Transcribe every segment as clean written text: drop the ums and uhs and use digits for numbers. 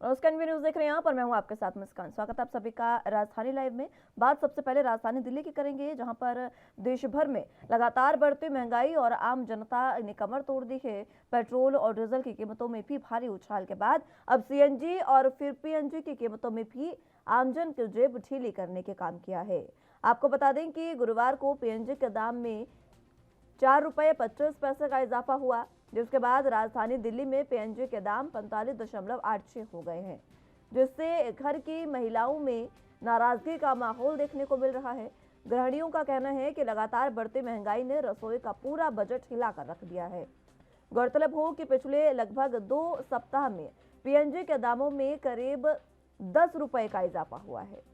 नमस्कार, N V news देख रहे हैं आप और मैं हूं आपके साथ मुस्कान। स्वागत है आप सभी का राजधानी लाइव में। बात सबसे पहले राजधानी दिल्ली की करेंगे, जहां पर देश भर में लगातार बढ़ती महंगाई और आम जनता ने कमर तोड़ दी है। पेट्रोल और डीजल की कीमतों में भी भारी उछाल के बाद अब सीएनजी और फिर पीएनजी की कीमतों में भी आमजन की जेब ढीली करने के काम किया है। आपको बता दें कि गुरुवार को पीएनजी के दाम में 4 रुपये 25 पैसे का इजाफा हुआ, जिसके बाद राजधानी दिल्ली में पीएनजी के दाम 45.86 हो गए हैं, जिससे घर की महिलाओं में नाराजगी का माहौल देखने को मिल रहा है। गृहिणियों का कहना है कि लगातार बढ़ती महंगाई ने रसोई का पूरा बजट हिलाकर रख दिया है। गौरतलब हो कि पिछले लगभग 2 सप्ताह में पीएनजी के दामों में करीब 10 रुपये का इजाफा हुआ है।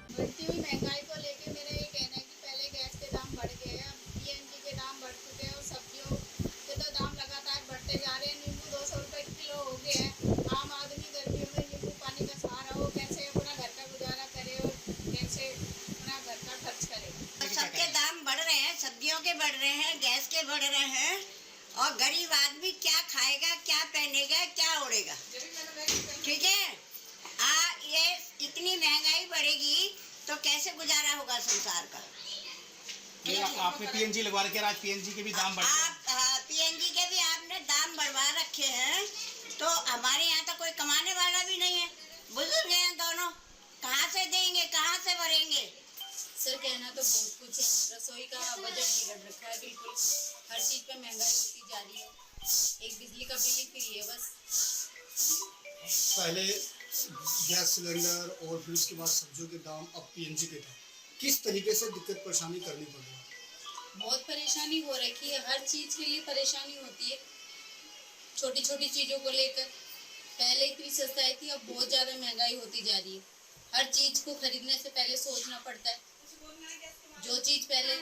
बढ़ती हुई महंगाई को लेके मेरा ये कहना है कि पहले गैस के दाम बढ़ गए हैं, अब पीएनजी के दाम बढ़ चुके हैं और सब्जियों के तो दाम लगातार बढ़ते जा रहे हैं। नींबू 200 रुपये किलो हो गए हैं। आम आदमी गर्मियों में नींबू पानी का सहारा हो कैसे अपना घर का गुजारा करे और कैसे अपना घर का खर्च करे। सबके दाम बढ़ रहे हैं, सब्जियों के बढ़ रहे हैं, गैस के बढ़ रहे हैं और गरीब आदमी क्या खाएगा, क्या पहनेगा, क्या ओढ़ेगा। ठीक है, ये इतनी महंगाई बढ़ेगी तो कैसे गुजारा होगा संसार का। आपने पीएनजी लगवा रखे, आज पीएनजी के भी दाम बढ़ पीएनजी के भी आपने दाम बढ़वा रखे हैं, तो हमारे यहाँ तो कोई कमाने वाला भी नहीं है, बुजुर्ग हैं दोनों, कहाँ से देंगे, कहाँ से भरेंगे। सर कहना तो बहुत कुछ है, रसोई का बजट बिगड़ रखा है, बिल्कुल हर चीज पे महंगाई होती जा रही है। एक बिजली का बिल ही फ्री है बस। पहले गैस सिलेंडर और फिर उसके बाद सब्जियों के दाम, अब पीएनजी के दाम, किस तरीके से दिक्कत परेशानी करनी पड़ रही है? बहुत परेशानी हो रखी है, हर चीज के लिए परेशानी होती है, छोटी छोटी चीजों को लेकर। पहले इतनी सस्ताई थी, अब बहुत ज्यादा महंगाई होती जा रही है। हर चीज को खरीदने से पहले सोचना पड़ता है। जो चीज पहले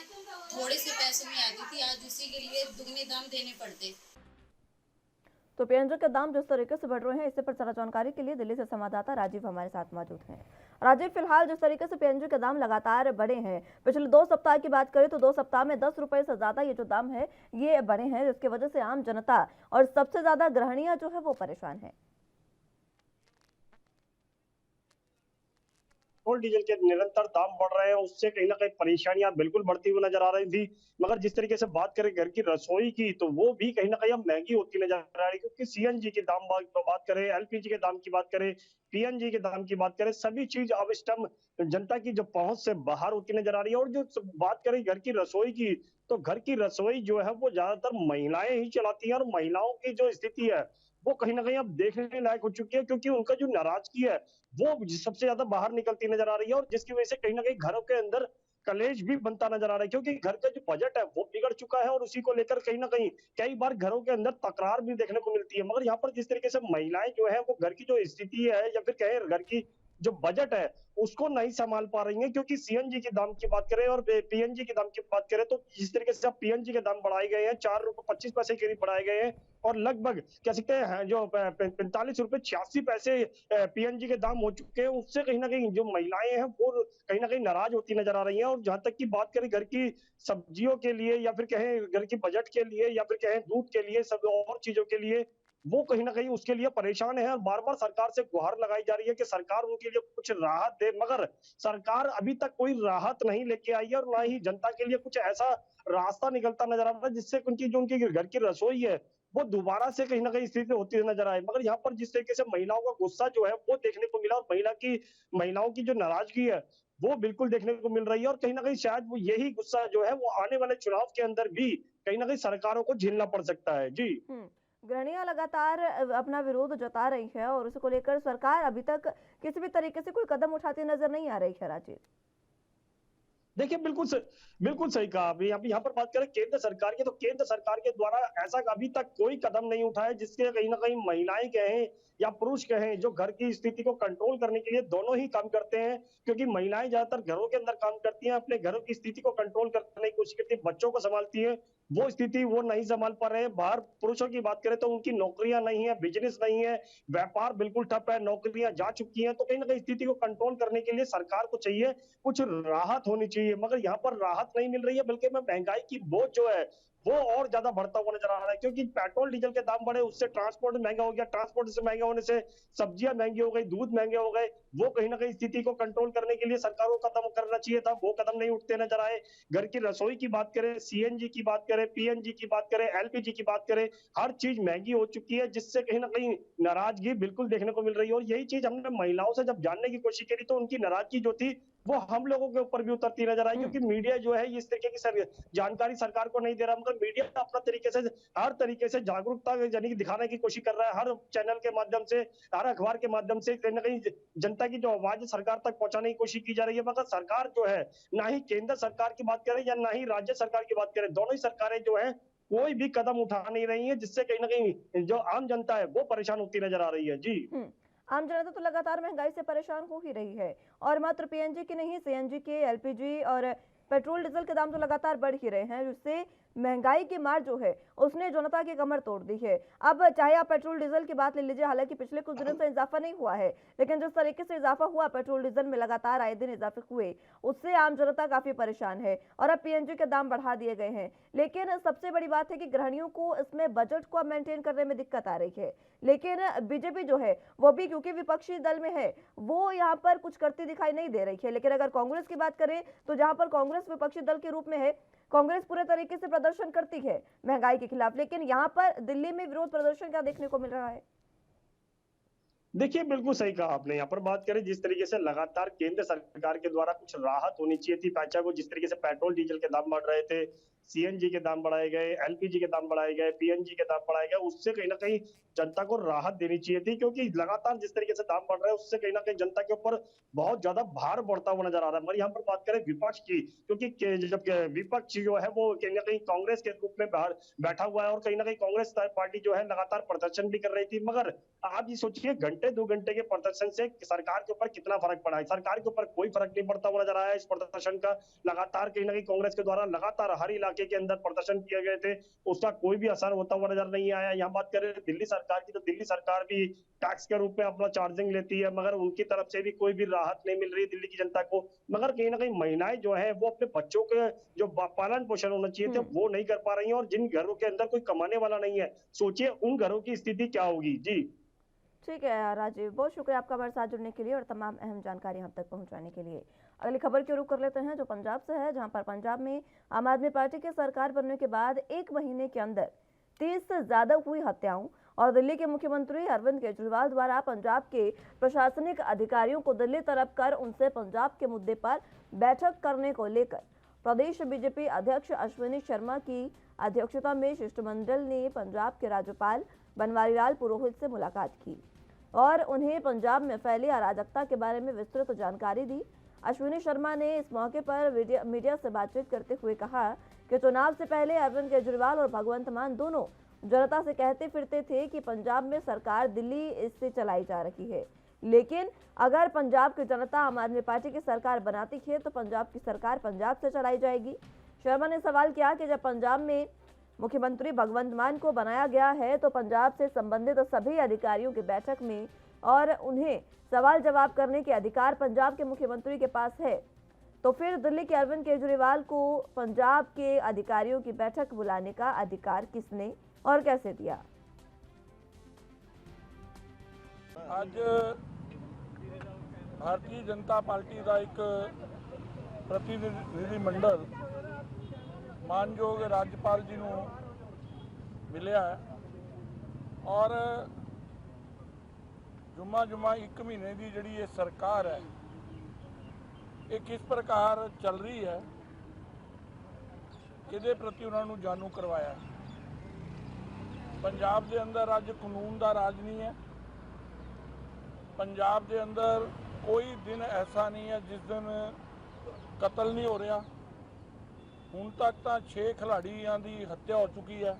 थोड़े से पैसों में आती थी, आज उसी के लिए दुगने दाम देने पड़ते। तो पीएनजी के दाम जिस तरीके से बढ़ रहे हैं, इससे पर ज्यादा जानकारी के लिए दिल्ली से संवाददाता राजीव हमारे साथ मौजूद हैं। राजीव, फिलहाल जिस तरीके से पीएनजी के दाम लगातार बढ़े हैं, पिछले 2 सप्ताह की बात करें तो 2 सप्ताह में 10 रुपए से ज्यादा ये जो दाम है ये बढ़े हैं, जिसकी वजह से आम जनता और सबसे ज्यादा गृहिणियां जो है वो परेशान है। पेट्रोल डीजल के निरंतर दाम बढ़ रहे हैं, उससे कहीं ना कहीं परेशानियां बिल्कुल बढ़ती हुई नजर आ रही थी। मगर जिस तरीके से बात करें घर की रसोई की, तो वो भी कहीं ना कहीं अब महंगी होती नजर आ रही है, क्योंकि सीएनजी के दाम बात करें, एलपीजी के दाम की बात करें, पीएनजी के दाम की बात करें, सभी चीज अब इस टाइम जनता की जो पहुंच से बाहर होती नजर आ रही है। और जो बात करें घर की रसोई की, तो घर की रसोई जो है वो ज्यादातर महिलाएं ही चलाती हैं, और महिलाओं की जो स्थिति है वो कहीं ना कहीं अब देखने लायक हो चुकी है, क्योंकि उनका जो नाराजगी है वो सबसे ज्यादा बाहर निकलती नजर आ रही है। और जिसकी वजह से कहीं ना कहीं घरों के अंदर कलेश भी बनता नजर आ रहा है, क्योंकि घर का जो बजट है वो बिगड़ चुका है, और उसी को लेकर कहीं ना कहीं कई बार घरों के अंदर तकरार भी देखने को मिलती है। मगर यहाँ पर जिस तरीके से महिलाएं जो है वो घर की जो स्थिति है या फिर कहें घर की जो बजट है उसको नहीं संभाल पा रही है, क्योंकि सीएनजी के दाम की बात करें और पीएनजी के दाम की बात करें, तो जिस तरीके से पीएनजी के दाम बढ़ाए गए हैं, 4 रुपए 25 पैसे के करीब बढ़ाए गए हैं, और लगभग कह सकते हैं जो 45 रुपए 86 पैसे पीएनजी के दाम हो चुके हैं, उससे कहीं ना कहीं जो महिलाएं हैं वो कहीं ना कहीं नाराज होती नजर आ रही हैं। और जहां तक की बात करें घर की सब्जियों के लिए या फिर कहें घर की बजट के लिए या फिर कहें दूध के लिए, सब और चीजों के लिए, वो कहीं ना कहीं उसके लिए परेशान है, और बार बार सरकार से गुहार लगाई जा रही है कि सरकार उनके लिए कुछ राहत दे। मगर सरकार अभी तक कोई राहत नहीं लेके आई है, और ना ही जनता के लिए कुछ ऐसा रास्ता निकलता नजर आ रहा है जिससे उनकी घर की रसोई है वो दोबारा से कहीं ना कहीं स्थिति होती नजर आए। मगर यहाँ पर जिस तरीके से महिलाओं का गुस्सा जो है वो देखने को मिला, और महिलाओं की जो नाराजगी है वो बिल्कुल देखने को मिल रही है। और कहीं ना कहीं शायद वो यही गुस्सा जो है वो आने वाले चुनाव के अंदर भी कहीं ना कहीं सरकारों को झेलना पड़ सकता है। जी, गृहिणियां लगातार अपना विरोध जता रही है और उसको लेकर सरकार अभी तक किसी भी तरीके से कोई कदम उठाती नजर नहीं आ रही है। राजीव, देखिए बिल्कुल सही कहा। अभी यहाँ पर बात करें केंद्र सरकार की, तो केंद्र सरकार के द्वारा ऐसा अभी तक कोई कदम नहीं उठाया जिसके कहीं ना कहीं महिलाएं कहें या पुरुष कहें जो घर की स्थिति को कंट्रोल करने के लिए दोनों ही काम करते हैं, क्योंकि महिलाएं ज्यादातर घरों के अंदर काम करती हैं, अपने घरों की स्थिति को कंट्रोल करने की कोशिश करती है, बच्चों को संभालती है, वो स्थिति वो नहीं संभाल पा रहे हैं। बाहर पुरुषों की बात करें तो उनकी नौकरियां नहीं है, बिजनेस नहीं है, व्यापार बिल्कुल ठप है, नौकरियां जा चुकी हैं। तो कहीं ना कहीं स्थिति को कंट्रोल करने के लिए सरकार को चाहिए कुछ राहत होनी चाहिए, मगर यहाँ पर राहत नहीं मिल रही है, बल्कि महंगाई की बोझ जो है वो और ज्यादा बढ़ता हुआ नजर आ रहा है, क्योंकि पेट्रोल डीजल के दाम बढ़े, उससे ट्रांसपोर्ट महंगा हो गया, ट्रांसपोर्ट से महंगा होने से सब्जियां महंगी हो गई, दूध महंगे हो गए। वो कहीं ना कहीं स्थिति को कंट्रोल करने के लिए सरकार को कदम करना चाहिए था, वो कदम नहीं उठते नजर आए। घर की रसोई की बात करें, सीएनजी की बात करें, पीएनजी की बात करें, एलपीजी की बात करें, हर चीज महंगी हो चुकी है, जिससे कहीं ना कहीं नाराजगी बिल्कुल देखने को मिल रही है। और यही चीज हमने महिलाओं से जब जानने की कोशिश करी तो उनकी नाराजगी जो थी वो हम लोगों के ऊपर भी उतरती नजर आई, क्योंकि मीडिया जो है इस तरीके की जानकारी सरकार को नहीं दे रहा, मगर मीडिया अपना तरीके से हर तरीके से जागरूकता यानी कि दिखाने की कोशिश कर रहा है, हर चैनल के माध्यम से, हर अखबार के माध्यम से कहीं ना कहीं जनता की जो आवाज है सरकार तक पहुंचाने की कोशिश की जा रही है। मगर सरकार जो है, ना ही केंद्र सरकार की बात करें या ना ही राज्य सरकार की बात करें, दोनों ही सरकारें जो है कोई भी कदम उठा नहीं रही है, जिससे कहीं ना कहीं जो आम जनता है वो परेशान होती नजर आ रही है। जी आम जनता तो लगातार महंगाई से परेशान हो ही रही है, और मात्र पीएनजी के नहीं, सीएनजी के, एलपीजी और पेट्रोल डीजल के दाम तो लगातार बढ़ ही रहे हैं, जिससे महंगाई की मार जो है उसने जनता की कमर तोड़ दी है। अब चाहे आप पेट्रोल डीजल की बात ले लीजिए, हालांकि पिछले कुछ दिनों से इजाफा नहीं हुआ है, लेकिन जिस तरीके से इजाफा हुआ पेट्रोल डीजल में, लगातार आए दिन इजाफे हुए, उससे आम जनता काफी परेशान है। और अब पीएनजी के दाम बढ़ा दिए गए हैं। लेकिन सबसे बड़ी बात है कि गृहिणियों को इसमें बजट को मेंटेन करने में दिक्कत आ रही है। लेकिन बीजेपी जो है वो भी, क्योंकि विपक्षी दल में है, वो यहाँ पर कुछ करती दिखाई नहीं दे रही है। लेकिन अगर कांग्रेस की बात करें तो जहां पर कांग्रेस विपक्षी दल के रूप में है, कांग्रेस पूरे तरीके से प्रदर्शन करती है महंगाई के खिलाफ, लेकिन यहाँ पर दिल्ली में विरोध प्रदर्शन क्या देखने को मिल रहा है? देखिए, बिल्कुल सही कहा आपने। यहाँ पर बात करें जिस तरीके से लगातार केंद्र सरकार के द्वारा कुछ राहत होनी चाहिए थी, पैचा को, जिस तरीके से पेट्रोल डीजल के दाम बढ़ रहे थे, सीएनजी के दाम बढ़ाए गए, एलपीजी के दाम बढ़ाए गए, पीएनजी के दाम बढ़ाए गए, उससे कहीं ना कहीं जनता को राहत देनी चाहिए थी, क्योंकि लगातार जिस तरीके से दाम बढ़ रहे हैं उससे कहीं ना कहीं जनता के ऊपर बहुत ज्यादा भार बढ़ता हुआ नजर आ रहा है। मगर यहाँ पर बात करें विपक्ष की, क्योंकि जब विपक्ष जो है वो कहीं ना कहीं कांग्रेस के रूप में बाहर बैठा हुआ है, और कहीं ना कहीं कांग्रेस पार्टी जो है लगातार प्रदर्शन भी कर रही थी। मगर आप ये सोचिए, घंटे 2 घंटे के प्रदर्शन से सरकार के ऊपर कितना फर्क पड़ा है? सरकार के ऊपर कोई फर्क नहीं पड़ता हुआ नजर आया है इस प्रदर्शन का। लगातार कहीं ना कहीं कांग्रेस के द्वारा लगातार हर इलाके के अंदर प्रदर्शन किए गए थे, उसका कोई भी असर होता हुआ नजर नहीं आया। यहाँ बात करें दिल्ली सरकार की, तो दिल्ली सरकार भी टैक्स के रूप में अपना चार्जिंग लेती है, मगर उनकी तरफ से भी कोई भी राहत नहीं मिल रही दिल्ली की जनता को। मगर कहीं ना कहीं महिलाएं जो है वो अपने बच्चों के जो पालन पोषण होना चाहिए थे वो नहीं कर पा रही है, और जिन घरों के अंदर कोई कमाने वाला नहीं है, सोचिए उन घरों की स्थिति क्या होगी। जी ठीक है राजीव, बहुत शुक्रिया आपका हमारे साथ जुड़ने के लिए और तमाम अहम जानकारी हम तक पहुंचाने के लिए। अगली खबर की रुख कर लेते हैं, जो पंजाब से है, जहां पर पंजाब में आम आदमी पार्टी की सरकार बनने के बाद 1 महीने के अंदर 30 से ज्यादा हुई हत्याओं, और दिल्ली के मुख्यमंत्री अरविंद केजरीवाल द्वारा पंजाब के प्रशासनिक अधिकारियों को दिल्ली तलब कर उनसे पंजाब के मुद्दे पर बैठक करने को लेकर प्रदेश बीजेपी अध्यक्ष अश्विनी शर्मा की अध्यक्षता में शिष्टमंडल ने पंजाब के राज्यपाल बनवारीलाल पुरोहित से मुलाकात की और उन्हें पंजाब में फैली अराजकता के बारे में विस्तृत जानकारी दी। अश्विनी शर्मा ने इस मौके पर मीडिया से बातचीत करते हुए कहा कि चुनाव से पहले अरविंद केजरीवाल और भगवंत मान दोनों जनता से कहते फिरते थे कि पंजाब में सरकार दिल्ली इससे चलाई जा रही है, लेकिन अगर पंजाब की जनता आम आदमी पार्टी की सरकार बनाती है तो पंजाब की सरकार पंजाब से चलाई जाएगी। शर्मा ने सवाल किया कि जब पंजाब में मुख्यमंत्री भगवंत मान को बनाया गया है तो पंजाब से संबंधित सभी अधिकारियों की बैठक में और उन्हें सवाल जवाब करने के अधिकार पंजाब के मुख्यमंत्री के पास है, तो फिर दिल्ली के अरविंद केजरीवाल को पंजाब के अधिकारियों की बैठक बुलाने का अधिकार किसने और कैसे दिया? आज भारतीय जनता पार्टी का एक प्रतिनिधि मंडल मानयोग राज्यपाल जी ਨੂੰ मिलिया है और जुम्मा 1 महीने की जिहड़ी ये सरकार है ये किस प्रकार चल रही है इहदे प्रति उन्होंने जानू करवाया। पंजाब के अंदर अज कानून का राज नहीं है। पंजाब के अंदर कोई दिन ऐसा नहीं है जिस दिन कतल नहीं हो रहा। हुण तक तो 6 खिलाड़ियों की हत्या हो चुकी है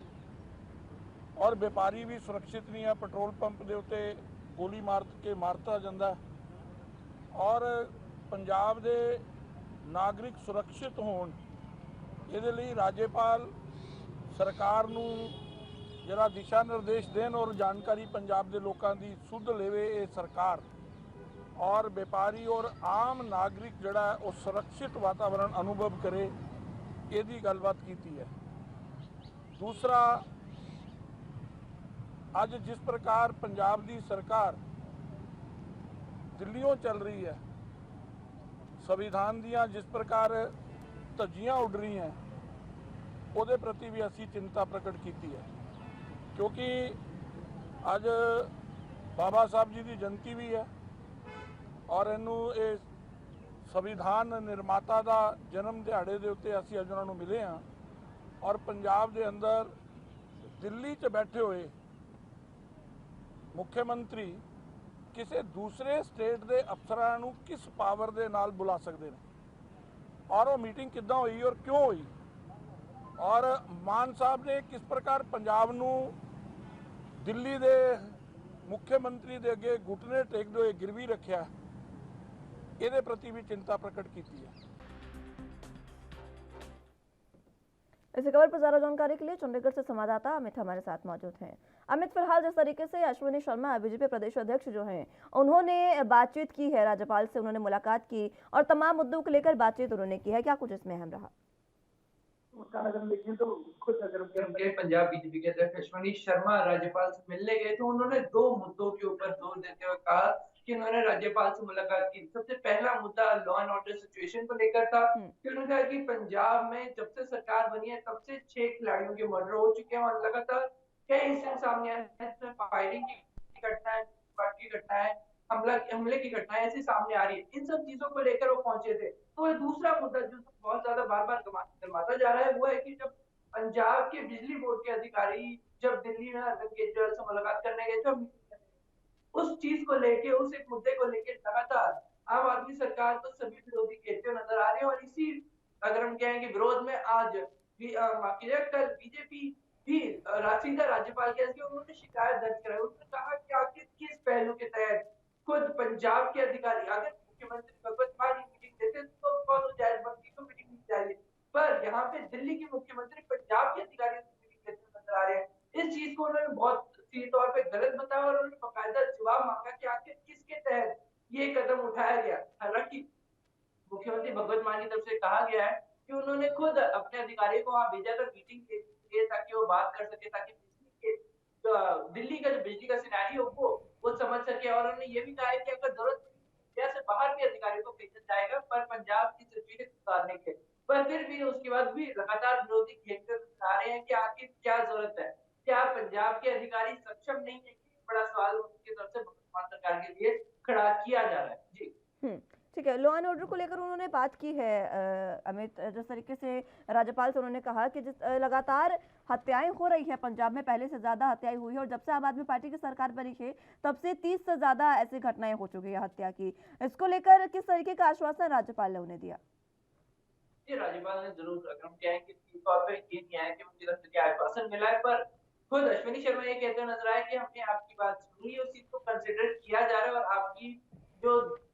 और व्यापारी भी सुरक्षित नहीं है। पेट्रोल पंप के उत्ते गोली मार के मारता जाता और पंजाब के नागरिक सुरक्षित होण इहदे लई राज्यपाल सरकार नूं जरा दिशा निर्देश देन और जानकारी पंजाब के लोगों की सुध लेवे ये सरकार और व्यापारी और आम नागरिक जड़ा वो सुरक्षित वातावरण अनुभव करे, यदी गलबात की है। दूसरा, ਅੱਜ जिस प्रकार पंजाब की सरकार दिल्लियों चल रही है, संविधान दियां जिस प्रकार धज्जियां उड़ रही हैं, ਉਹਦੇ प्रति भी असी चिंता प्रकट की है, क्योंकि ਅੱਜ बाबा साहब जी की जयंती भी है और इनू ये संविधान निर्माता का जन्म दिहाड़े के उत्ते असी अज उन्होंने मिले हाँ और पंजाब के अंदर दिल्ली च बैठे हुए मुख्यमंत्री किसी दूसरे स्टेट के अफसरां नूं किस पावर के नाल बुला सकते हैं और वो मीटिंग किद्दां हुई और क्यों हुई, और मान साहब ने किस प्रकार पंजाब नूं दिल्ली के मुख्यमंत्री के अगे घुटने टेकदे हुए गिरवी रखिया, ये प्रति भी चिंता प्रकट की है। इसी खबर पर ज्यादा जानकारी के लिए चंडीगढ़ से संवाददाता अमित हमारे साथ मौजूद हैं। अमित, फिलहाल जिस तरीके से अश्विनी शर्मा बीजेपी प्रदेश अध्यक्ष जो हैं, उन्होंने बातचीत की है राज्यपाल से, उन्होंने मुलाकात की और तमाम मुद्दों को लेकर बातचीत उन्होंने की है, क्या कुछ इसमें अहम रहा? के पंजाब बीजेपी के अध्यक्ष अश्विनी शर्मा राज्यपाल से मिलने गए तो उन्होंने 2 मुद्दों के ऊपर जोर देते हुए कहा कि उन्होंने राज्यपाल से मुलाकात की। सबसे पहला मुद्दा लॉ एंड ऑर्डर सिचुएशन को लेकर था कि उन्होंने कहा कि पंजाब में जब से सरकार बनी है तब से 6 खिलाड़ियों के मर्डर हो चुके हैं और लगातार कई इंसिडेंट सामने आए हैं, फायरिंग की घटनाएं, की घटनाएं, हमले की घटनाएं ऐसी सामने आ रही है। इन सब चीजों को लेकर वो पहुंचे थे। तो दूसरा मुद्दा जो बहुत ज्यादा बार-बार गरमाता जा रहा है वो है कि जब पंजाब के बिजली बोर्ड के अधिकारी जब दिल्ली में अरविंद केजरीवाल से मुलाकात करने गए थे, उस चीज को लेके, उस एक मुद्दे को लेके लगातार आम आदमी सरकार को सभी विरोधी घेरते नजर आ रहे हैं और इसी अगर हम कहें कि विरोध में आज भी कल बीजेपी भी सीधा राज्यपाल के उन्होंने शिकायत दर्ज कराई। उन्होंने कहा कि आखिर किस पहलू के तहत खुद पंजाब के अधिकारी, अगर मुख्यमंत्री भगवत मान मीटिंग देते तो बहुत जायज बनती तो मीटिंग नहीं चाहिए, पर यहाँ पे दिल्ली के मुख्यमंत्री पंजाब के अधिकारियों से मीटिंग देते नजर आ रहे हैं। इस चीज को उन्होंने बहुत सीधे तौर पे गलत बताया और उन्होंने बाकायदा जवाब मांगा कि आखिर किसके तहत ये कदम उठाया गया। हालांकि मुख्यमंत्री भगवत मान की तरफ से कहा गया है कि उन्होंने खुद अपने अधिकारियों को वहां भेजा था मीटिंग के लिए ताकि वो बात कर सके, ताकि दिल्ली का जो बिजली का सिनेरियो वो समझ सके, और उन्होंने ये भी कहा है कि अगर जरूरत इंडिया से बाहर भी अधिकारियों को भेजा जाएगा पर पंजाब की सिचुएशन सुधारने के, पर फिर भी उसके बाद भी लगातार विरोधी घेरते आ रहे हैं कि आखिर क्या जरूरत है, क्या पंजाब के अधिकारी सक्षम नहीं है? बड़ा सवाल उनकी तरफ से भगवत सरकार के लिए खड़ा किया जा रहा है। जी ठीक है, लॉ एंड ऑर्डर को लेकर उन्होंने बात की है अमित, जिस तरीके से राज्यपाल से उन्होंने कहा कि जिस लगातार हत्याएं हो रही है पंजाब में, पहले से ज्यादा हत्याएं हुई है और जब से आम आदमी पार्टी की सरकार बनी है तब से 30 से ज्यादा ऐसी घटनाएं हो चुकी है हत्या की, इसको लेकर किस तरीके का आश्वासन राज्यपाल ने उन्हें दिया? राज्यपाल ने जरूर अगर हम कहें कि तौर पर ये किया है कि उनकी तरफ से आश्वासन मिला है, पर खुद अश्विनी शर्मा ये कहते नजर आए कि हमने आपकी बात सुनी, उस चीज को कंसिडर किया जा रहा है और आपकी जो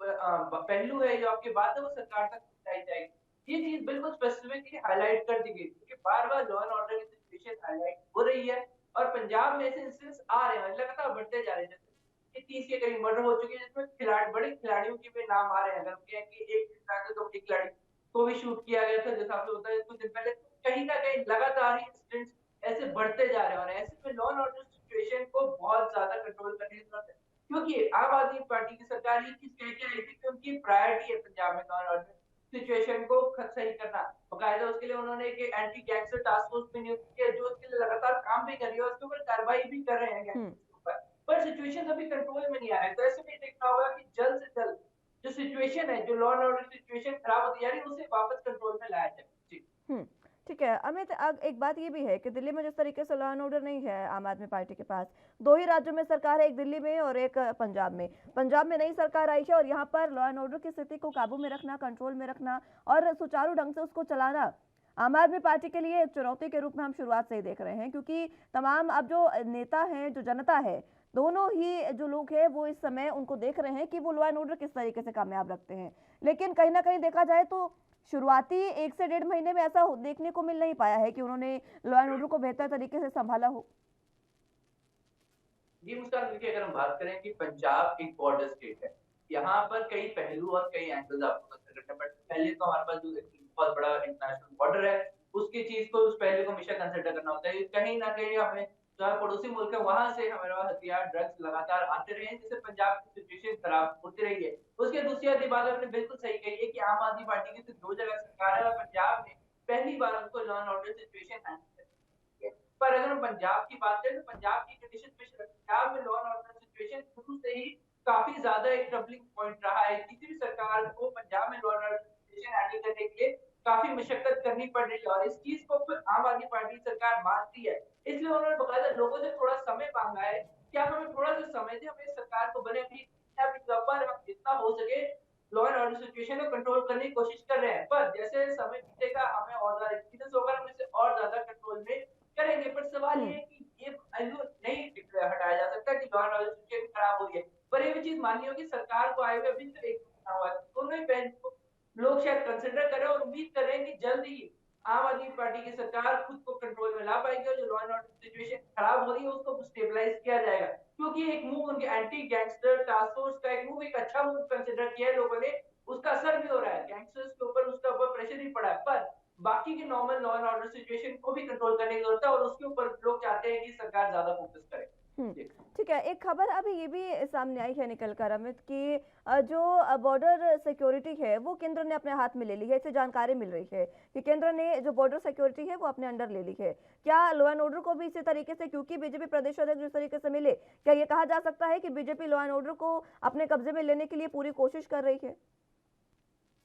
पहलू है, जो आपकी बात है वो सरकार तक पहुंचाई जाएगी। ये चीज बिल्कुल स्पेसिफिकली हाईलाइट कर दी गई क्योंकि बार-बार लॉ एंड ऑर्डर की सिचुएशन हाईलाइट हो रही है और पंजाब में ऐसे इंसिडेंट्स आ रहे हैं, लगातार बढ़ते जा रहे हैं। जैसे 30 के करीब मर्डर हो चुके हैं जिसमें बड़े खिलाड़ियों के भी नाम आ रहे हैं। अगर कहें कि एक तो खिलाड़ी को भी शूट किया गया था, जैसा आपको होता है कुछ दिन पहले, कहीं ना कहीं लगातार ही इंसिडेंट्स ऐसे बढ़ते जा रहे हैं और ऐसे में लॉ एंड ऑर्डर सिचुएशन को बहुत ज्यादा कंट्रोल करने की जरूरत है, क्योंकि आम आदमी पार्टी की सरकार ये चीज कह के आई थी कि उनकी प्रायोरिटी है पंजाब में लॉ एंड ऑर्डर सिचुएशन को सही करना। बाकायदा उसके लिए उन्होंने एक एंटी गैंगस्टर टास्क फोर्स भी नियुक्त किया जो उसके लिए लगातार काम भी कर रही है और उसके ऊपर कार्रवाई भी कर रहे हैं गैंगस्टर्स के ऊपर, पर सिचुएशन अभी कंट्रोल में नहीं आ रहा है। तो ऐसे में देखना होगा कि जल्द से जल्द जो सिचुएशन है, जो लॉ एंड ऑर्डर सिचुएशन खराब होती जा रही है, उसे वापस कंट्रोल में लाया जाए। जी ठीक है अमित, अब एक बात ये भी है कि दिल्ली में जिस तरीके से लॉ एंड ऑर्डर नहीं है आम आदमी पार्टी के पास, 2 ही राज्यों में सरकार है, एक दिल्ली में और एक पंजाब में। पंजाब में नई सरकार आई है और यहाँ पर लॉ एंड ऑर्डर की स्थिति को काबू में रखना, कंट्रोल में रखना और सुचारू ढंग से उसको चलाना आम आदमी पार्टी के लिए एक चुनौती के रूप में हम शुरुआत से ही देख रहे हैं, क्योंकि तमाम अब जो नेता हैं, जो जनता है, दोनों ही जो लोग हैं वो इस समय उनको देख रहे हैं कि वो लॉ एंड ऑर्डर किस तरीके से कामयाब रखते हैं। लेकिन कहीं ना कहीं देखा जाए तो शुरुआती 1 से 1.5 महीने में ऐसा देखने को मिल नहीं पाया है कि उन्होंने लॉ एंड ऑर्डर को बेहतर तरीके से संभाला हो। जी मुस्कान, देखिए अगर हम बात करें कि पंजाब एक बॉर्डर स्टेट है, यहाँ पर कई पहलू और कई एंगल्स आपको कंसिडर करने पड़ते हैं। पहले तो हमारे पास जो बहुत बड़ा इंटरनेशनल बॉर्डर है उसकी चीज को, उस पहलू को हमेशा कंसिडर करना होता है। कहीं ना कहीं हमें जो है पड़ोसी मुल्क है वहां से हमारे पास हथियार, ड्रग्स लगातार आते रहे हैं, जिससे पंजाब की सिचुएशन खराब होती रही है। उसके दूसरी आधी बात आपने बिल्कुल सही कही है कि आम आदमी पार्टी की सिर्फ 2 जगह सरकार है और पंजाब में पहली बार उनको law and order situation handle करनी है। पर अगर हम पंजाब की बात करें तो पंजाब की कंडीशन स्पेशल है। पंजाब में लॉ एंड ऑर्डर सिचुएशन शुरू से ही काफी ज्यादा एक ट्रबलिंग पॉइंट रहा है। किसी भी सरकार को पंजाब में law and order situation handle करने के लिए काफी मशक्कत करनी पड़ रही है और इस चीज को फिर आम आदमी पार्टी सरकार मानती है। इसलिए उन्होंने बकायदा लोगों से थोड़ा समय मांगा है, क्या हमें थोड़ा सा समय दें, हमें इस सरकार को बने अपनी पर हम जितना हो सके लॉ एंड ऑर्डर सिचुएशन को कंट्रोल करने की कोशिश कर रहे हैं। पर जैसे समय बीतेगा हमें और ज्यादा एक्सपीरियंस होगा, हम इसे और ज्यादा कंट्रोल में करेंगे। पर सवाल ये है कि ये पहलू नहीं हटाया जा सकता कि लॉ एंड ऑर्डर सिचुएशन खराब हो रही है। पर ये भी चीज माननी होगी, सरकार को आए हुए अभी तक एक महीना हुआ है, दोनों ही पहलू को लोग शायद कंसिडर करें और उम्मीद करें कि जल्द ही आम आदमी पार्टी की सरकार खुद को कंट्रोल में ला पाएगी और जो लॉ एंड ऑर्डर सिचुएशन खराब हो रही है उसको स्टेबलाइज किया जाएगा। क्योंकि एक मूव उनके एंटी गैंगस्टर टास्क फोर्स का एक मूव, एक अच्छा मूव कंसिडर किया है लोगों ने, उसका असर भी हो रहा है, गैंगस्टर्स के ऊपर उसका ऊपर प्रेशर भी पड़ा है। पर बाकी के normal law and order situation को भी कंट्रोल करने की जरूरत है और उसके ऊपर लोग चाहते हैं कि सरकार ज्यादा फोकस करे। ठीक है, एक खबर अभी ये भी सामने आई है निकल कर अमित कि जो बॉर्डर सिक्योरिटी है वो केंद्र ने अपने हाथ में ले ली है। इससे जानकारी मिल रही है कि केंद्र ने जो बॉर्डर सिक्योरिटी है वो अपने अंडर ले ली है। क्या लॉ एंड ऑर्डर को भी इसी तरीके से, क्योंकि बीजेपी प्रदेश अध्यक्ष जिस तरीके से मिले, क्या ये कहा जा सकता है कि बीजेपी लॉ एंड ऑर्डर को अपने कब्जे में लेने के लिए पूरी कोशिश कर रही है?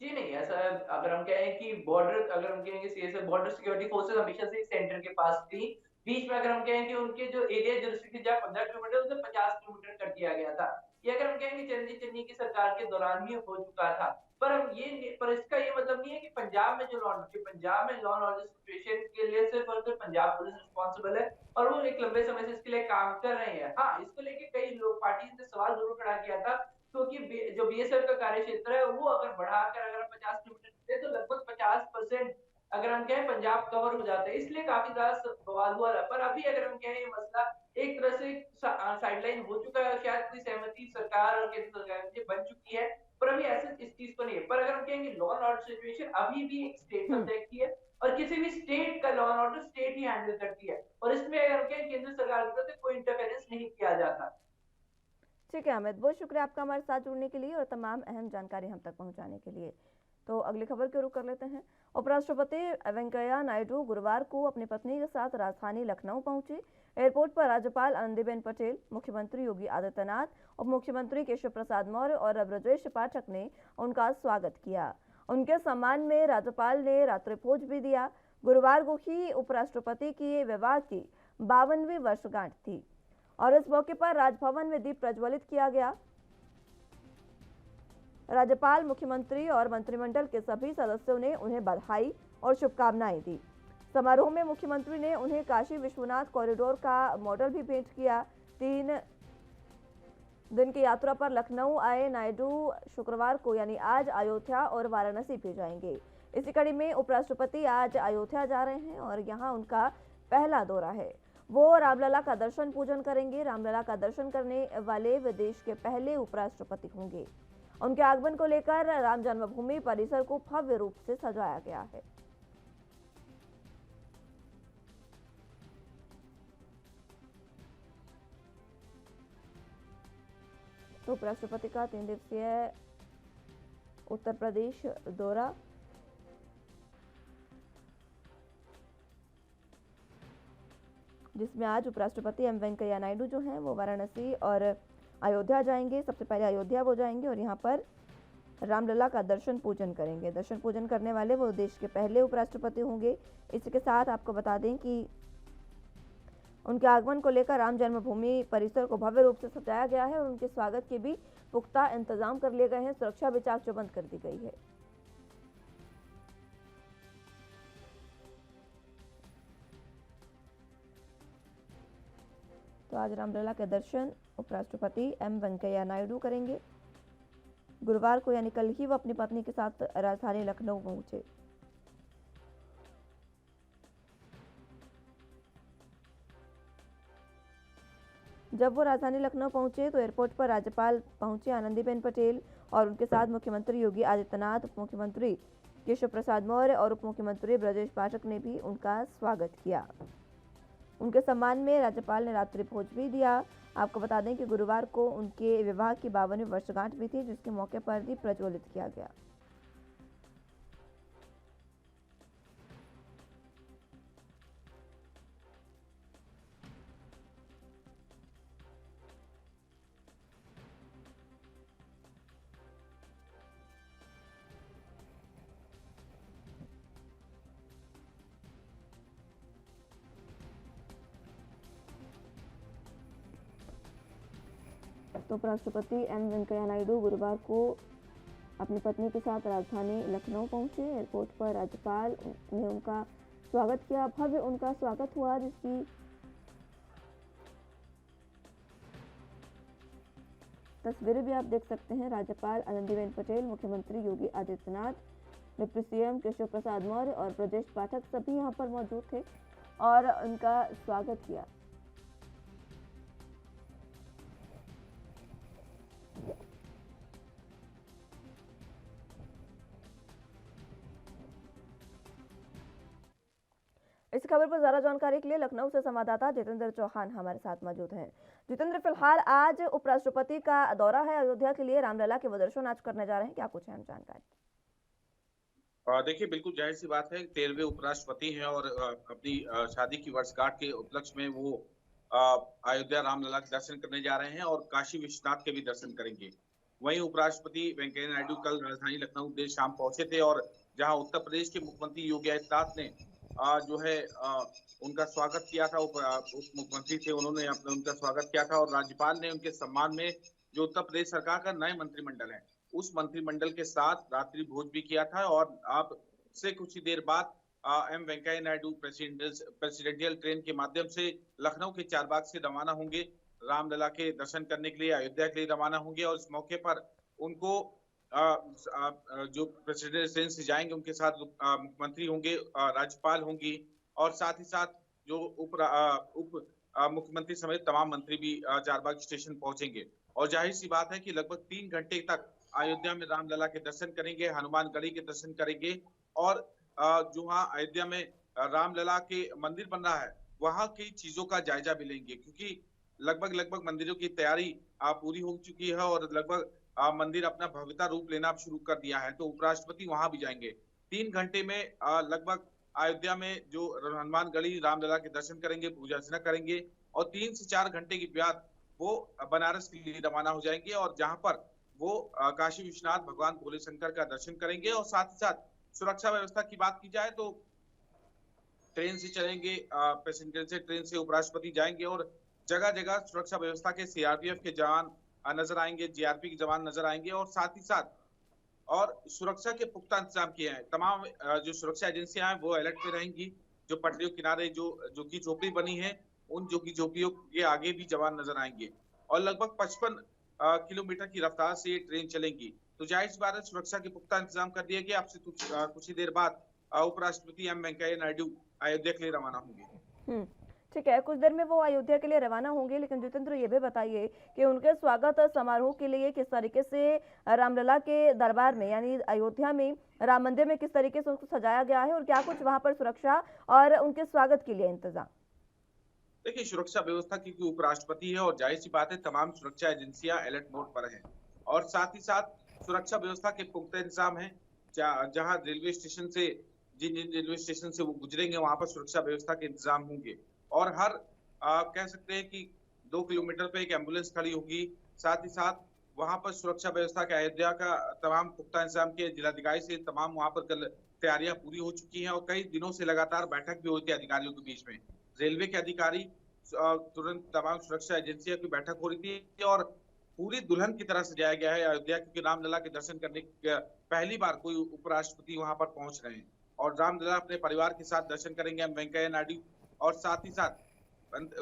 जी नहीं, ऐसा अगर हम कहें कि बॉर्डर, अगर हम कहें कि सीएसएफ बॉर्डर सिक्योरिटी फोर्सेस हमेशा से सेंटर के पास थी। बीच में अगर हम कहें कि उनके जो एरिया जुरिस्डिक्शन जहाँ 15 किलोमीटर उसे 50 किलोमीटर कर दिया गया था। ये अगर हम कहेंगे चंदी चन्नी की सरकार के दौरान ही हो चुका था। पर हम ये, पर इसका ये मतलब नहीं है कि पंजाब में जो पंजाब में लॉ एंड ऑर्डर सिचुएशन के लिए सिर्फ और सिर्फ पंजाब पुलिस रिस्पॉन्सिबल है और वो एक लंबे समय से इसके लिए काम कर रहे हैं। हाँ, इसको लेके कई लोग पार्टी ने सवाल जरूर खड़ा किया था, क्योंकि जो बीएसएफ का कार्य क्षेत्र है वो अगर बढ़ाकर अगर हम 50 किलोमीटर देते तो लगभग 50% अगर हम कहें पंजाब कवर हो जाता है, इसलिए काफी ज्यादा बवाल हुआ था। पर अभी अगर हम कहें ये मसला एक तरह से साइडलाइन हो चुका है, शायद कोई सहमति सरकार और केंद्र सरकार की बन चुकी है, पर अभी ऐसे इस चीज को नहीं है। पर अगर हम कहेंगे लॉ एंड ऑर्डर सिचुएशन अभी भी एक स्टेट सब्जेक्ट की है और किसी भी स्टेट का law and order state he handle करती है और इसमें अगर हम कहें केंद्र सरकार की तरफ से कोई इंटरफेरेंस नहीं किया जाता। ठीक है अमित, बहुत शुक्रिया आपका हमारे साथ जुड़ने के लिए और तमाम अहम जानकारी हम तक पहुंचाने के लिए। तो अगली खबर की रुख कर लेते हैं। उपराष्ट्रपति वेंकैया नायडू गुरुवार को अपनी पत्नी के साथ राजधानी लखनऊ पहुंचे। एयरपोर्ट पर राज्यपाल आनंदीबेन पटेल, मुख्यमंत्री योगी आदित्यनाथ, उप मुख्यमंत्री केशव प्रसाद मौर्य और ब्रजेश पाठक ने उनका स्वागत किया। उनके सम्मान में राज्यपाल ने रात्रि भोज भी दिया। गुरुवार को ही उपराष्ट्रपति की विवाह की 52वीं वर्षगांठ थी और इस मौके पर राजभवन में दीप प्रज्वलित किया गया। राज्यपाल, मुख्यमंत्री और मंत्रिमंडल के सभी सदस्यों ने उन्हें बधाई और शुभकामनाएं दी। समारोह में मुख्यमंत्री ने उन्हें काशी विश्वनाथ कॉरिडोर का मॉडल भी भेंट किया। 3 दिन की यात्रा पर लखनऊ आए नायडू शुक्रवार को यानी आज अयोध्या और वाराणसी भी जाएंगे। इसी कड़ी में उपराष्ट्रपति आज अयोध्या जा रहे हैं और यहाँ उनका पहला दौरा है। वो रामलला का दर्शन पूजन करेंगे। रामलला का दर्शन करने वाले वे देश के पहले उपराष्ट्रपति होंगे। उनके आगमन को लेकर राम जन्मभूमि परिसर को भव्य रूप से सजाया गया है। तो उपराष्ट्रपति का 3 दिवसीय उत्तर प्रदेश दौरा, जिसमें आज उपराष्ट्रपति एम वेंकैया नायडू जो हैं वो वाराणसी और अयोध्या जाएंगे। सबसे पहले अयोध्या वो जाएंगे और यहाँ पर रामलला का दर्शन पूजन करेंगे। दर्शन पूजन करने वाले वो देश के पहले उपराष्ट्रपति होंगे। इसी के साथ आपको बता दें कि उनके आगमन को लेकर राम जन्मभूमि परिसर को भव्य रूप से सजाया गया है और उनके स्वागत के भी पुख्ता इंतजाम कर लिए गए हैं। सुरक्षा भी चाक चौबंद कर दी गई है। तो आज रामलला के दर्शन उपराष्ट्रपति एम वेंकैया नायडू करेंगे। गुरुवार को यानी कल ही वो अपनी पत्नी के साथ राजधानी लखनऊ पहुंचे। जब वो राजधानी लखनऊ पहुंचे तो एयरपोर्ट पर राज्यपाल पहुंचे आनंदीबेन पटेल और उनके साथ मुख्यमंत्री योगी आदित्यनाथ, उप मुख्यमंत्री केशव प्रसाद मौर्य और उप मुख्यमंत्री ब्रजेश पाठक ने भी उनका स्वागत किया। उनके सम्मान में राज्यपाल ने रात्रि भोज भी दिया। आपको बता दें कि गुरुवार को उनके विवाह की 52वीं वर्षगांठ भी थी, जिसके मौके पर दीप प्रज्वलित किया गया। तो उपराष्ट्रपति एम वेंकैया नायडू गुरुवार को अपनी पत्नी के साथ राजधानी लखनऊ पहुंचे। एयरपोर्ट पर राज्यपाल ने उनका स्वागत किया। भव्य उनका स्वागत हुआ, जिसकी तस्वीरें भी आप देख सकते हैं। राज्यपाल आनंदीबेन पटेल, मुख्यमंत्री योगी आदित्यनाथ, डिप्टी सीएम केशव प्रसाद मौर्य और ब्रजेश पाठक सभी यहां पर मौजूद थे और उनका स्वागत किया। इस खबर पर ज्यादा जानकारी के लिए लखनऊ से संवाददाता जितेंद्र चौहान हमारे साथ मौजूद हैं। जितेंद्र, फिलहाल आज उपराष्ट्रपति का दौरा है अयोध्या के लिए, रामलला के वो दर्शन आज करने जा रहे हैं, क्या कुछ अहम जानकारी? देखिए, बिल्कुल जाहिर सी बात है, 13वें उपराष्ट्रपति हैं और अपनी शादी की वर्षगांठ के उपलक्ष्य में वो अयोध्या रामलला के दर्शन करने जा रहे हैं और काशी विश्वनाथ के भी दर्शन करेंगे। वहीं उपराष्ट्रपति वेंकैया नायडू कल राजधानी लखनऊ देर शाम पहुंचे थे और जहां उत्तर प्रदेश के मुख्यमंत्री योगी आदित्यनाथ ने जो है उनका स्वागत किया था। उप मुख्यमंत्री थे, उन्होंने उनका स्वागत किया था और राज्यपाल ने उनके सम्मान में जो उत्तर प्रदेश सरकार का नए मंत्रिमंडल है, उस मंत्रिमंडल के साथ रात्रि भोज भी किया था। और आप से कुछ ही देर बाद M Venkaiah Naidu presidential train के माध्यम से लखनऊ के चारबाग से रवाना होंगे, रामलला के दर्शन करने के लिए अयोध्या के लिए रवाना होंगे। और इस मौके पर उनको जो प्रेसिडेंशियल ट्रेन से जाएंगे उनके साथ मुख्यमंत्री होंगे, राज्यपाल होंगी और साथ ही साथ जो उप मुख्यमंत्री समेत तमाम मंत्री भी चारबाग स्टेशन पहुंचेंगे। और जाहिर सी बात है कि लगभग 3 घंटे तक अयोध्या में रामलला के दर्शन करेंगे, हनुमानगढ़ी के दर्शन करेंगे और जो वहाँ अयोध्या में रामलला के मंदिर बन रहा है वहां की चीजों का जायजा भी लेंगे, क्योंकि लगभग मंदिरों की तैयारी पूरी हो चुकी है और लगभग मंदिर अपना भव्यता रूप लेना शुरू कर दिया है। तो उपराष्ट्रपति वहां भी जाएंगे। 3 घंटे में लगभग अयोध्या में जो हनुमानगढ़ी रामलला के दर्शन करेंगे, पूजा अर्चना करेंगे और 3 से 4 घंटे के बाद वो बनारस के लिए रवाना हो जाएंगे और जहां पर वो काशी विश्वनाथ भगवान भोले शंकर का दर्शन करेंगे। और साथ ही साथ सुरक्षा व्यवस्था की बात की जाए तो ट्रेन से चलेंगे, पैसेंजर से ट्रेन से उपराष्ट्रपति जाएंगे और जगह जगह सुरक्षा व्यवस्था के सीआरपीएफ के जवान नजर आएंगे, जीआरपी के जवान नजर आएंगे और साथ ही साथ और सुरक्षा के पुख्ता इंतजाम किए हैं। तमाम जो सुरक्षा एजेंसियां हैं वो अलर्ट पे रहेंगी। जो पटरियों किनारे जो की झोपड़ी बनी है, उन जो की झोपड़ियों के आगे भी जवान नजर आएंगे और लगभग 55 किलोमीटर की रफ्तार से ये ट्रेन चलेंगी। तो जाहिर सी बात है, सुरक्षा के पुख्ता इंतजाम कर दिए गए। आपसे कुछ ही देर बाद उपराष्ट्रपति एम वेंकैया नायडू अयोध्या के लिए रवाना होंगे। ठीक है, कुछ देर में वो अयोध्या के लिए रवाना होंगे, लेकिन जितेंद्र ये भी बताइए कि उनके स्वागत समारोह के लिए किस तरीके से रामलला के दरबार में यानी अयोध्या में राम मंदिर में किस तरीके से उसको सजाया गया है और क्या कुछ वहां पर सुरक्षा और उनके स्वागत के लिए इंतजाम? देखिए, सुरक्षा व्यवस्था क्योंकि उपराष्ट्रपति है और जाहिर सी बात है तमाम सुरक्षा एजेंसियां अलर्ट मोड पर हैं और साथ ही साथ सुरक्षा व्यवस्था के पुख्ता इंतजाम है। जहां रेलवे स्टेशन से जिन रेलवे स्टेशन से वो गुजरेंगे वहां पर सुरक्षा व्यवस्था के इंतजाम होंगे और हर कह सकते हैं कि 2 किलोमीटर पे एक एम्बुलेंस खड़ी होगी। साथ ही साथ वहां पर सुरक्षा व्यवस्था के अयोध्या का तमाम पुख्ता इंतजाम किए। जिलाधिकारी से तमाम वहां पर कल तैयारियां पूरी हो चुकी हैं और कई दिनों से लगातार बैठक भी होती है अधिकारियों के बीच में। रेलवे के अधिकारी तुरंत तमाम सुरक्षा एजेंसियों की बैठक हो रही थी और पूरी दुल्हन की तरह सजाया गया है अयोध्या, क्योंकि रामलला के दर्शन करने पहली बार कोई उपराष्ट्रपति वहां पर पहुंच रहे हैं और रामलला अपने परिवार के साथ दर्शन करेंगे एम वेंकैया नायडू और साथ ही साथ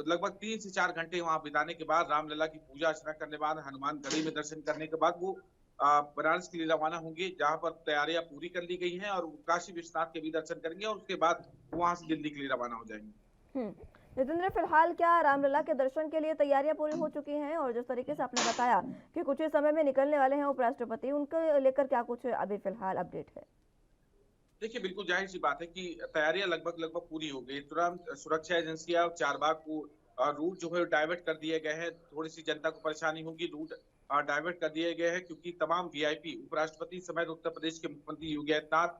लगभग 3 से 4 घंटे वहां बिताने के बाद रामलला की पूजा अर्चना करने के बाद हनुमानगढ़ी में दर्शन करने के बाद वो बनारस के लिए रवाना होंगे, जहां पर तैयारियां पूरी कर ली गई हैं और काशी विश्वनाथ के भी दर्शन करेंगे और उसके बाद वहां से दिल्ली के लिए रवाना हो जाएंगे। जितेंद्र, फिलहाल क्या रामलला के दर्शन के लिए तैयारियां पूरी हो चुकी हैं और जिस तरीके से आपने बताया कि कुछ ही समय में निकलने वाले हैं उपराष्ट्रपति, उनको लेकर क्या कुछ अभी फिलहाल अपडेट है? देखिए बिल्कुल जाहिर सी बात है कि तैयारियां लगभग लगभग पूरी हो गई। तुरंत सुरक्षा एजेंसियां और चारबाग को रूट जो है डाइवर्ट कर दिए गए हैं। थोड़ी सी जनता को परेशानी होगी, रूट डाइवर्ट कर दिए गए हैं क्योंकि तमाम वीआईपी उपराष्ट्रपति समेत उत्तर प्रदेश के मुख्यमंत्री योगी आदित्यनाथ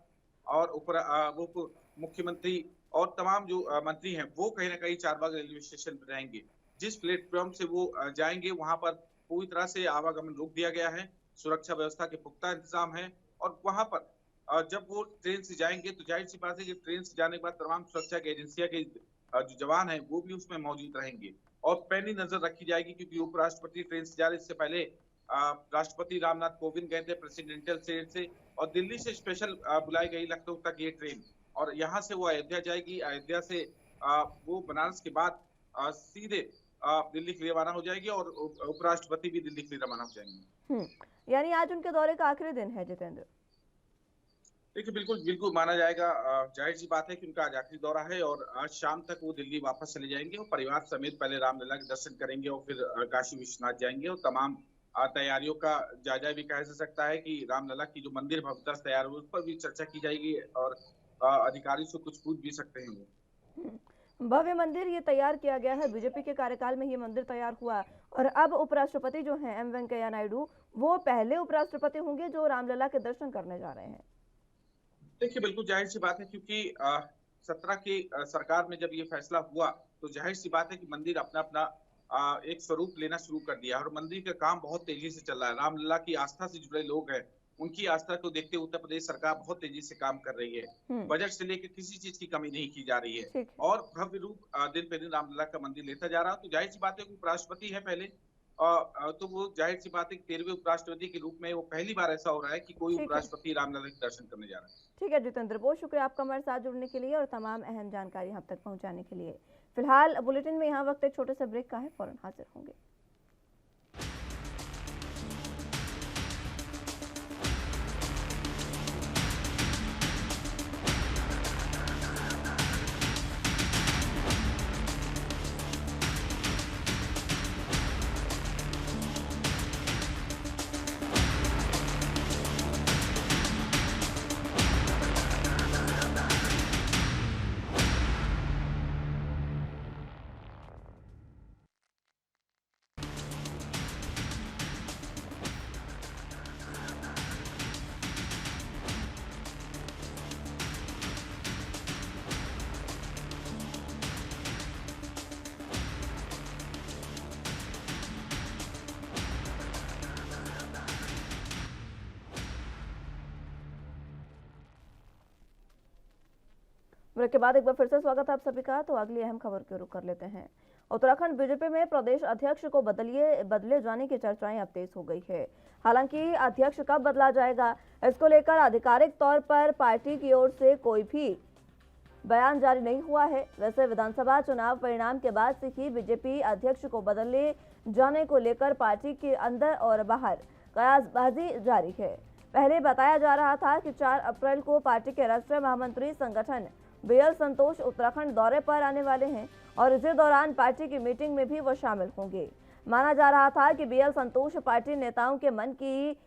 और उप मुख्यमंत्री और तमाम जो मंत्री हैं वो कहीं ना कहीं चारबाग रेलवे स्टेशन पर रहेंगे। जिस प्लेटफॉर्म से वो जाएंगे वहां पर पूरी तरह से आवागमन रोक दिया गया है। सुरक्षा व्यवस्था के पुख्ता इंतजाम है और वहां पर जब वो ट्रेन से जाएंगे तो जाहिर सी बात है कि ट्रेन से जाने के बाद तमाम सुरक्षा की एजेंसियां के जो जवान हैं वो भी उसमें मौजूद रहेंगे और पैनी नजर रखी जाएगी क्योंकि उपराष्ट्रपति ट्रेन से जा रहे इससे पहले राष्ट्रपति रामनाथ कोविंद गए थे प्रेसिडेंशियल से और दिल्ली से स्पेशल बुलाई गई लखनऊ तक ये ट्रेन और यहाँ से वो अयोध्या जाएगी। अयोध्या से वो बनारस के बाद सीधे दिल्ली के लिए रवाना हो जाएगी और उपराष्ट्रपति भी दिल्ली के लिए रवाना हो जाएंगे। यानी आज उनके दौरे का आखिरी दिन है जितेंद्र। देखिए बिल्कुल बिल्कुल माना जाएगा। जाहिर सी बात है कि उनका आज आखिरी दौरा है और आज शाम तक वो दिल्ली वापस चले जाएंगे और परिवार समेत पहले रामलला के दर्शन करेंगे और फिर काशी विश्वनाथ जाएंगे और तमाम तैयारियों का जायजा भी कहा जा सकता है कि रामलला की जो मंदिर भव्यता से तैयार हुई उस पर भी चर्चा की जाएगी और अधिकारी से कुछ पूछ भी सकते हैं वो। भव्य मंदिर ये तैयार किया गया है, बीजेपी के कार्यकाल में ये मंदिर तैयार हुआ और अब उपराष्ट्रपति जो हैं एम वेंकैया नायडू वो पहले उपराष्ट्रपति होंगे जो रामलला के दर्शन करने जा रहे हैं। देखिए बिल्कुल जाहिर सी बात है क्योंकि 17 की सरकार में जब ये फैसला हुआ तो जाहिर सी बात है कि मंदिर अपना अपना एक स्वरूप लेना शुरू कर दिया और मंदिर का काम बहुत तेजी से चल रहा है। रामलला की आस्था से जुड़े लोग हैं, उनकी आस्था को देखते उत्तर प्रदेश सरकार बहुत तेजी से काम कर रही है। बजट से लेकर किसी चीज की कमी नहीं की जा रही है और भव्य रूप दिन पे दिन रामलला का मंदिर लेता जा रहा है। तो जाहिर सी बात है कि उपराष्ट्रपति है पहले तो वो जाहिर सी बात है 13वें उपराष्ट्रपति के रूप में वो पहली बार ऐसा हो रहा है कि कोई उपराष्ट्रपति रामलला के दर्शन करने जा रहा है। ठीक है जितेंद्र, बहुत शुक्रिया आपका हमारे साथ जुड़ने के लिए और तमाम अहम जानकारी हम तक पहुंचाने के लिए। फिलहाल बुलेटिन में यहाँ वक्त एक छोटे से ब्रेक का है, फौरन हाजिर होंगे। ब्रेक के बाद एक बार फिर से स्वागत है आप सभी का। तो अगली अहम खबर की रुख कर लेते हैं। उत्तराखंड बीजेपी में प्रदेश अध्यक्ष को बदले जाने की चर्चाएं अब तेज हो गई है। हालांकि अध्यक्ष कब बदला जाएगा इसको लेकर आधिकारिक तौर पर पार्टी की ओर से कोई भी बयान जारी नहीं हुआ है। वैसे विधानसभा चुनाव परिणाम के बाद से ही बीजेपी अध्यक्ष को बदले जाने को लेकर पार्टी के अंदर और बाहर कयासबाजी जारी है। पहले बताया जा रहा था कि 4 अप्रैल को पार्टी के राष्ट्रीय महामंत्री संगठन बीएल संतोष उत्तराखंड दौरे पर आने वाले हैं और इसी दौरान पार्टी की मीटिंग में भी वो शामिल होंगे। माना जा रहा था कि बीएल संतोष पार्टी नेताओं के मन की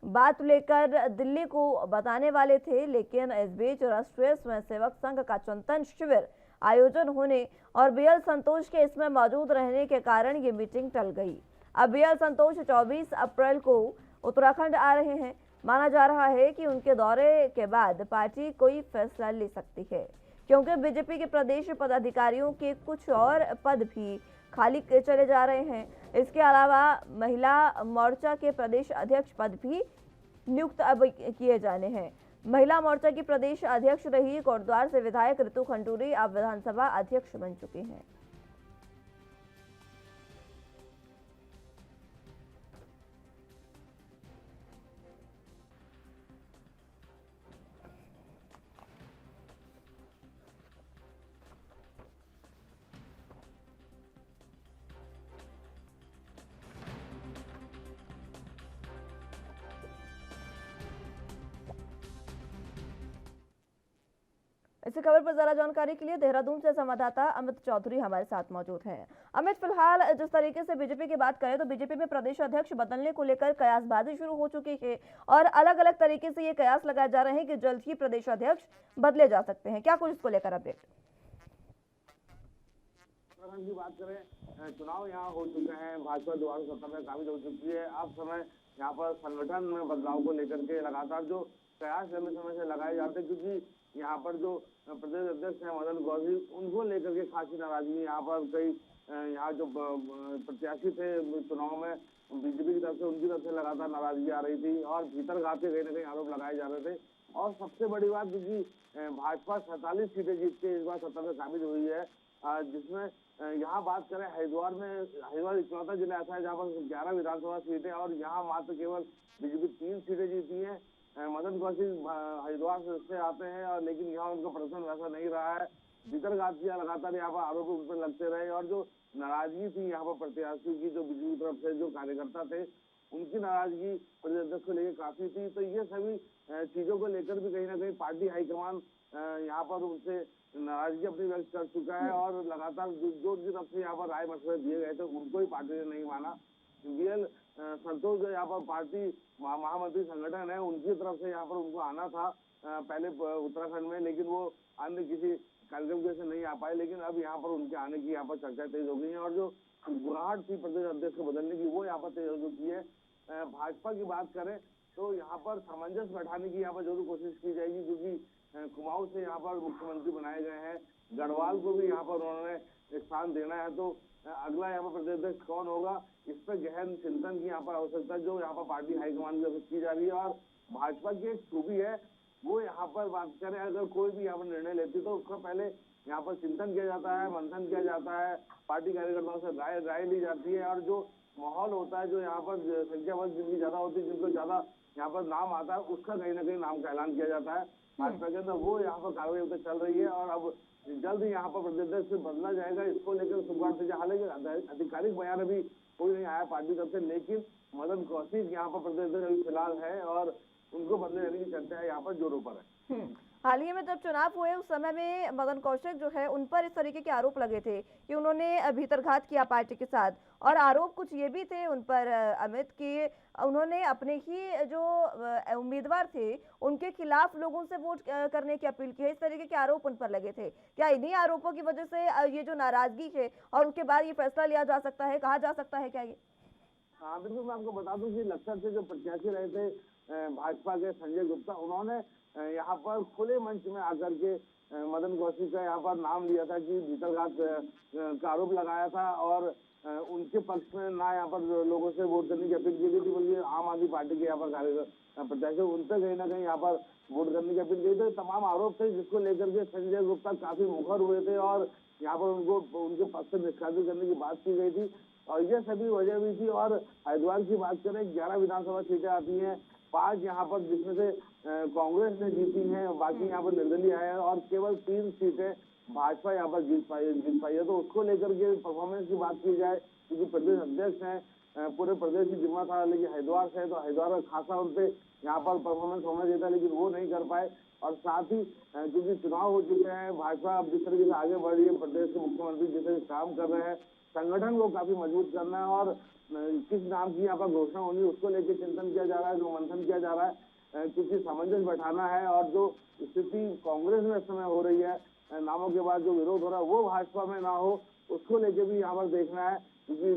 बात लेकर दिल्ली को बताने वाले थे, लेकिन इस बीच राष्ट्रीय स्वयंसेवक संघ का चिंतन शिविर आयोजन होने और बीएल संतोष के इसमें मौजूद रहने के कारण ये मीटिंग टल गई। अब बीएल संतोष 24 अप्रैल को उत्तराखंड आ रहे हैं। माना जा रहा है कि उनके दौरे के बाद पार्टी कोई फैसला ले सकती है, क्योंकि बीजेपी के प्रदेश पदाधिकारियों के कुछ और पद भी खाली चले जा रहे हैं। इसके अलावा महिला मोर्चा के प्रदेश अध्यक्ष पद भी नियुक्त अब किए जाने हैं। महिला मोर्चा की प्रदेश अध्यक्ष रही कोटद्वार से विधायक ऋतु खंडूरी अब विधानसभा अध्यक्ष बन चुकी हैं। इसी खबर पर ज्यादा जानकारी के लिए देहरादून से संवाददाता अमित चौधरी हमारे साथ मौजूद हैं। अमित, फिलहाल जिस तरीके से बीजेपी की बात करें तो बीजेपी में प्रदेश अध्यक्ष बदलने को लेकर कयासबाजी शुरू हो चुकी है और अलग अलग तरीके से ये कयास लगाए जा रहे हैं कि जल्द ही प्रदेश अध्यक्ष बदले जा सकते हैं। क्या कुछ इसको लेकर अपडेट? की बात करें, चुनाव यहाँ हो चुके हैं, भाजपा दोबारा सत्ता में काबिज हो चुकी है। अब समय यहाँ पर संगठन में बदलाव को लेकर के लगातार जो प्रयास लंबे समय से लगाए जाते हैं, क्योंकि यहाँ पर जो प्रदेश अध्यक्ष हैं मदन कौशिक, उनको लेकर के खासी नाराजगी यहाँ पर कई यहाँ जो प्रत्याशी थे चुनाव में बीजेपी की तरफ से, उनकी तरफ से लगातार नाराजगी आ रही थी और भीतर घात के कहीं ना कहीं आरोप लगाए जा रहे थे। और सबसे बड़ी बात, क्योंकि भाजपा 47 सीटें जीत के इस बार सत्ता में काबिज हुई है, जिसमें यहाँ बात करें हरिद्वार इकलौता जिला ऐसा है जहाँ पर 11 विधानसभा सीटें और यहाँ मात्र केवल बीजेपी 3 सीटें जीती हैं। मदन कौशिक हरिद्वार से आते हैं और लेकिन यहाँ उनका प्रदर्शन वैसा नहीं रहा है। भीतर घात किया लगातार यहाँ पर आरोप उन पर लगते रहे और जो नाराजगी थी यहाँ पर प्रत्याशी की, जो बीजेपी की तरफ से जो कार्यकर्ता थे उनकी नाराजगी प्रदेश अध्यक्ष को लेकर काफी थी। तो ये सभी चीजों को लेकर भी कहीं ना कहीं पार्टी हाईकमान यहाँ पर उनसे नाराजगी अपनी व्यक्त कर चुका है और लगातार जो उनकी तरफ से यहाँ पर राय मशवरे दिए गए थे उनको ही पार्टी ने नहीं माना। बीएल संतोष जो यहाँ पर पार्टी महामंत्री संगठन है, उनकी तरफ से यहाँ पर उनको आना था पहले उत्तराखंड में, लेकिन वो अन्य किसी कार्यक्रम की वजह से नहीं आ पाए। लेकिन अब यहाँ पर उनके आने की यहाँ पर चर्चा तेज हो गई है और जो गुहार थी प्रदेश अध्यक्ष को बदलने की, वो यहाँ पर तेज हो चुकी है। भाजपा की बात करें तो यहाँ पर सामंजस्य बैठाने की यहाँ पर जरूर कोशिश की जाएगी, क्योंकि कुमाऊं से यहाँ पर मुख्यमंत्री बनाए गए हैं, गढ़वाल को भी यहाँ पर उन्होंने स्थान देना है। तो अगला यहाँ पर प्रदेश अध्यक्ष कौन होगा, इस पर गहन चिंतन की यहाँ पर आवश्यकता जो यहाँ पर पार्टी हाईकमान की की जा रही है। और भाजपा की एक खूबी है, वो यहाँ पर बात करें अगर कोई भी यहाँ पर निर्णय लेती तो उसका पहले यहाँ पर चिंतन किया जाता है, मंथन किया जाता है, पार्टी कार्यकर्ताओं से राय ली जाती है और जो माहौल होता है, जो यहाँ पर संख्या बल जिनकी ज्यादा होती है, जिनको ज्यादा यहाँ पर नाम आता है, उसका कहीं ना कहीं नाम का ऐलान किया जाता है भाजपा के अंदर। वो यहाँ पर कार्रवाई चल रही है और अब जल्द यहाँ पर प्रदेश अध्यक्ष से बदला जाएगा। इसको लेकर शुरुआत से हालांकि आधिकारिक बयान अभी कोई नहीं आया पार्टी तरफ से, लेकिन मदन कौशिक यहाँ पर प्रदेश अध्यक्ष अभी फिलहाल है और उनको बदले जाने की चर्चा है यहाँ पर जोरों पर है। हाल ही में जब चुनाव हुए उस समय में मदन कौशिक जो है उन पर इस तरीके के आरोप लगे थे कि उन्होंने भीतरघात किया पार्टी के साथ, और आरोप कुछ ये भी थे उन पर अमित कि उन्होंने अपने ही जो उम्मीदवार थे उनके खिलाफ लोगों से वोट करने की अपील की है। इस तरीके के आरोप उन पर लगे थे। क्या इन्हीं आरोपों की वजह से ये जो नाराजगी है और उसके बाद ये फैसला लिया जा सकता है, कहा जा सकता है क्या ये? हाँ बिल्कुल, मैं आपको बता दूं कि लक्सर से जो प्रत्याशी रहे थे भाजपा के संजय गुप्ता, उन्होंने यहाँ पर खुले मंच में आकर के मदन कौशिक का यहाँ पर नाम लिया था कि भीतरघात का आरोप लगाया था और उनके पक्ष में ना यहाँ पर लोगों से वोट करने की अपील की गई थी, बल्कि आम आदमी पार्टी के यहाँ पर प्रत्याशी उन पर कहीं ना कहीं यहाँ पर वोट करने की अपील की थी। तमाम आरोप थे जिसको लेकर के संजय गुप्ता काफी मुखर हुए थे और यहाँ पर उनको उनके पक्ष से निष्कासित करने की बात की गई थी और ये सभी वजह भी थी। और हरिद्वार की बात करें, 11 विधानसभा सीटें आती हैं, 5 यहाँ पर जिसमें से कांग्रेस ने जीती हैं, बाकी यहाँ पर निर्दलीय है और केवल 3 सीटें भाजपा यहाँ पर जीत पाई है। तो उसको लेकर के परफॉर्मेंस की बात की जाए, क्योंकि प्रदेश अध्यक्ष हैं, पूरे प्रदेश की जिम्मा था, लेकिन हरिद्वार से तो हरिद्वार का खासा उन पे यहाँ पर परफॉर्मेंस होना चाहिए था, लेकिन वो नहीं कर पाए। और साथ ही क्योंकि चुनाव हो चुके हैं, भाजपा अब जिस तरीके से आगे बढ़ रही है, प्रदेश के मुख्यमंत्री जिस तरह काम कर रहे हैं, संगठन को काफी मजबूत करना है और किस नाम की यहाँ पर घोषणा होनी है उसको लेकर चिंतन किया जा रहा है, जो मंथन किया जा रहा है, क्योंकि सामंजस्य बैठाना है। और जो स्थिति कांग्रेस में इस समय हो रही है, नामों के बाद जो विरोध हो रहा है वो भाजपा में ना हो, उसको लेकर भी यहाँ पर देखना है, क्योंकि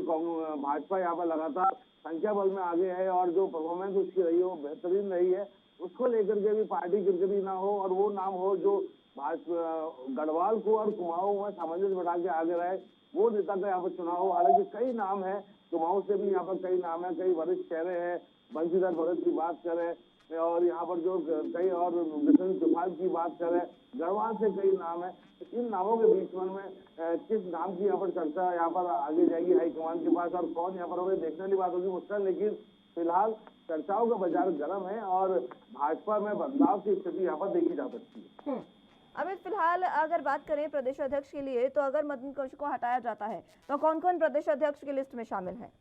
भाजपा यहाँ पर लगातार संख्या बल में आगे है और जो परफॉर्मेंस उसकी रही है वो बेहतरीन रही है, उसको लेकर के भी पार्टी गिरगिरी ना हो और वो नाम हो जो गढ़वाल को और कुमाऊं में सामंजस्य बैठा के आगे रहे, वो नेता का यहाँ पर चुनाव हो। हालांकि कई नाम है, कुमाऊं से भी यहाँ पर कई नाम है, कई वरिष्ठ चेहरे हैं, बंशीधर भगत की बात करें और यहाँ पर जो कई और बिशन चौहान की बात करें, गढ़वाल से कई नाम है। इन नामों के बीच में किस नाम की यहाँ पर चर्चा यहाँ पर आगे जाएगी हाईकमान के पास और कौन यहाँ पर होगी, देखने वाली बात होगी मुश्किल, लेकिन फिलहाल चर्चाओं का बाजार गर्म है और भाजपा में बदलाव की स्थिति यहाँ पर देखी जा सकती है। अमित, फिलहाल अगर बात करें प्रदेश अध्यक्ष के लिए, तो अगर मदन कौशिक को हटाया जाता है तो कौन कौन प्रदेश अध्यक्ष की लिस्ट में शामिल है?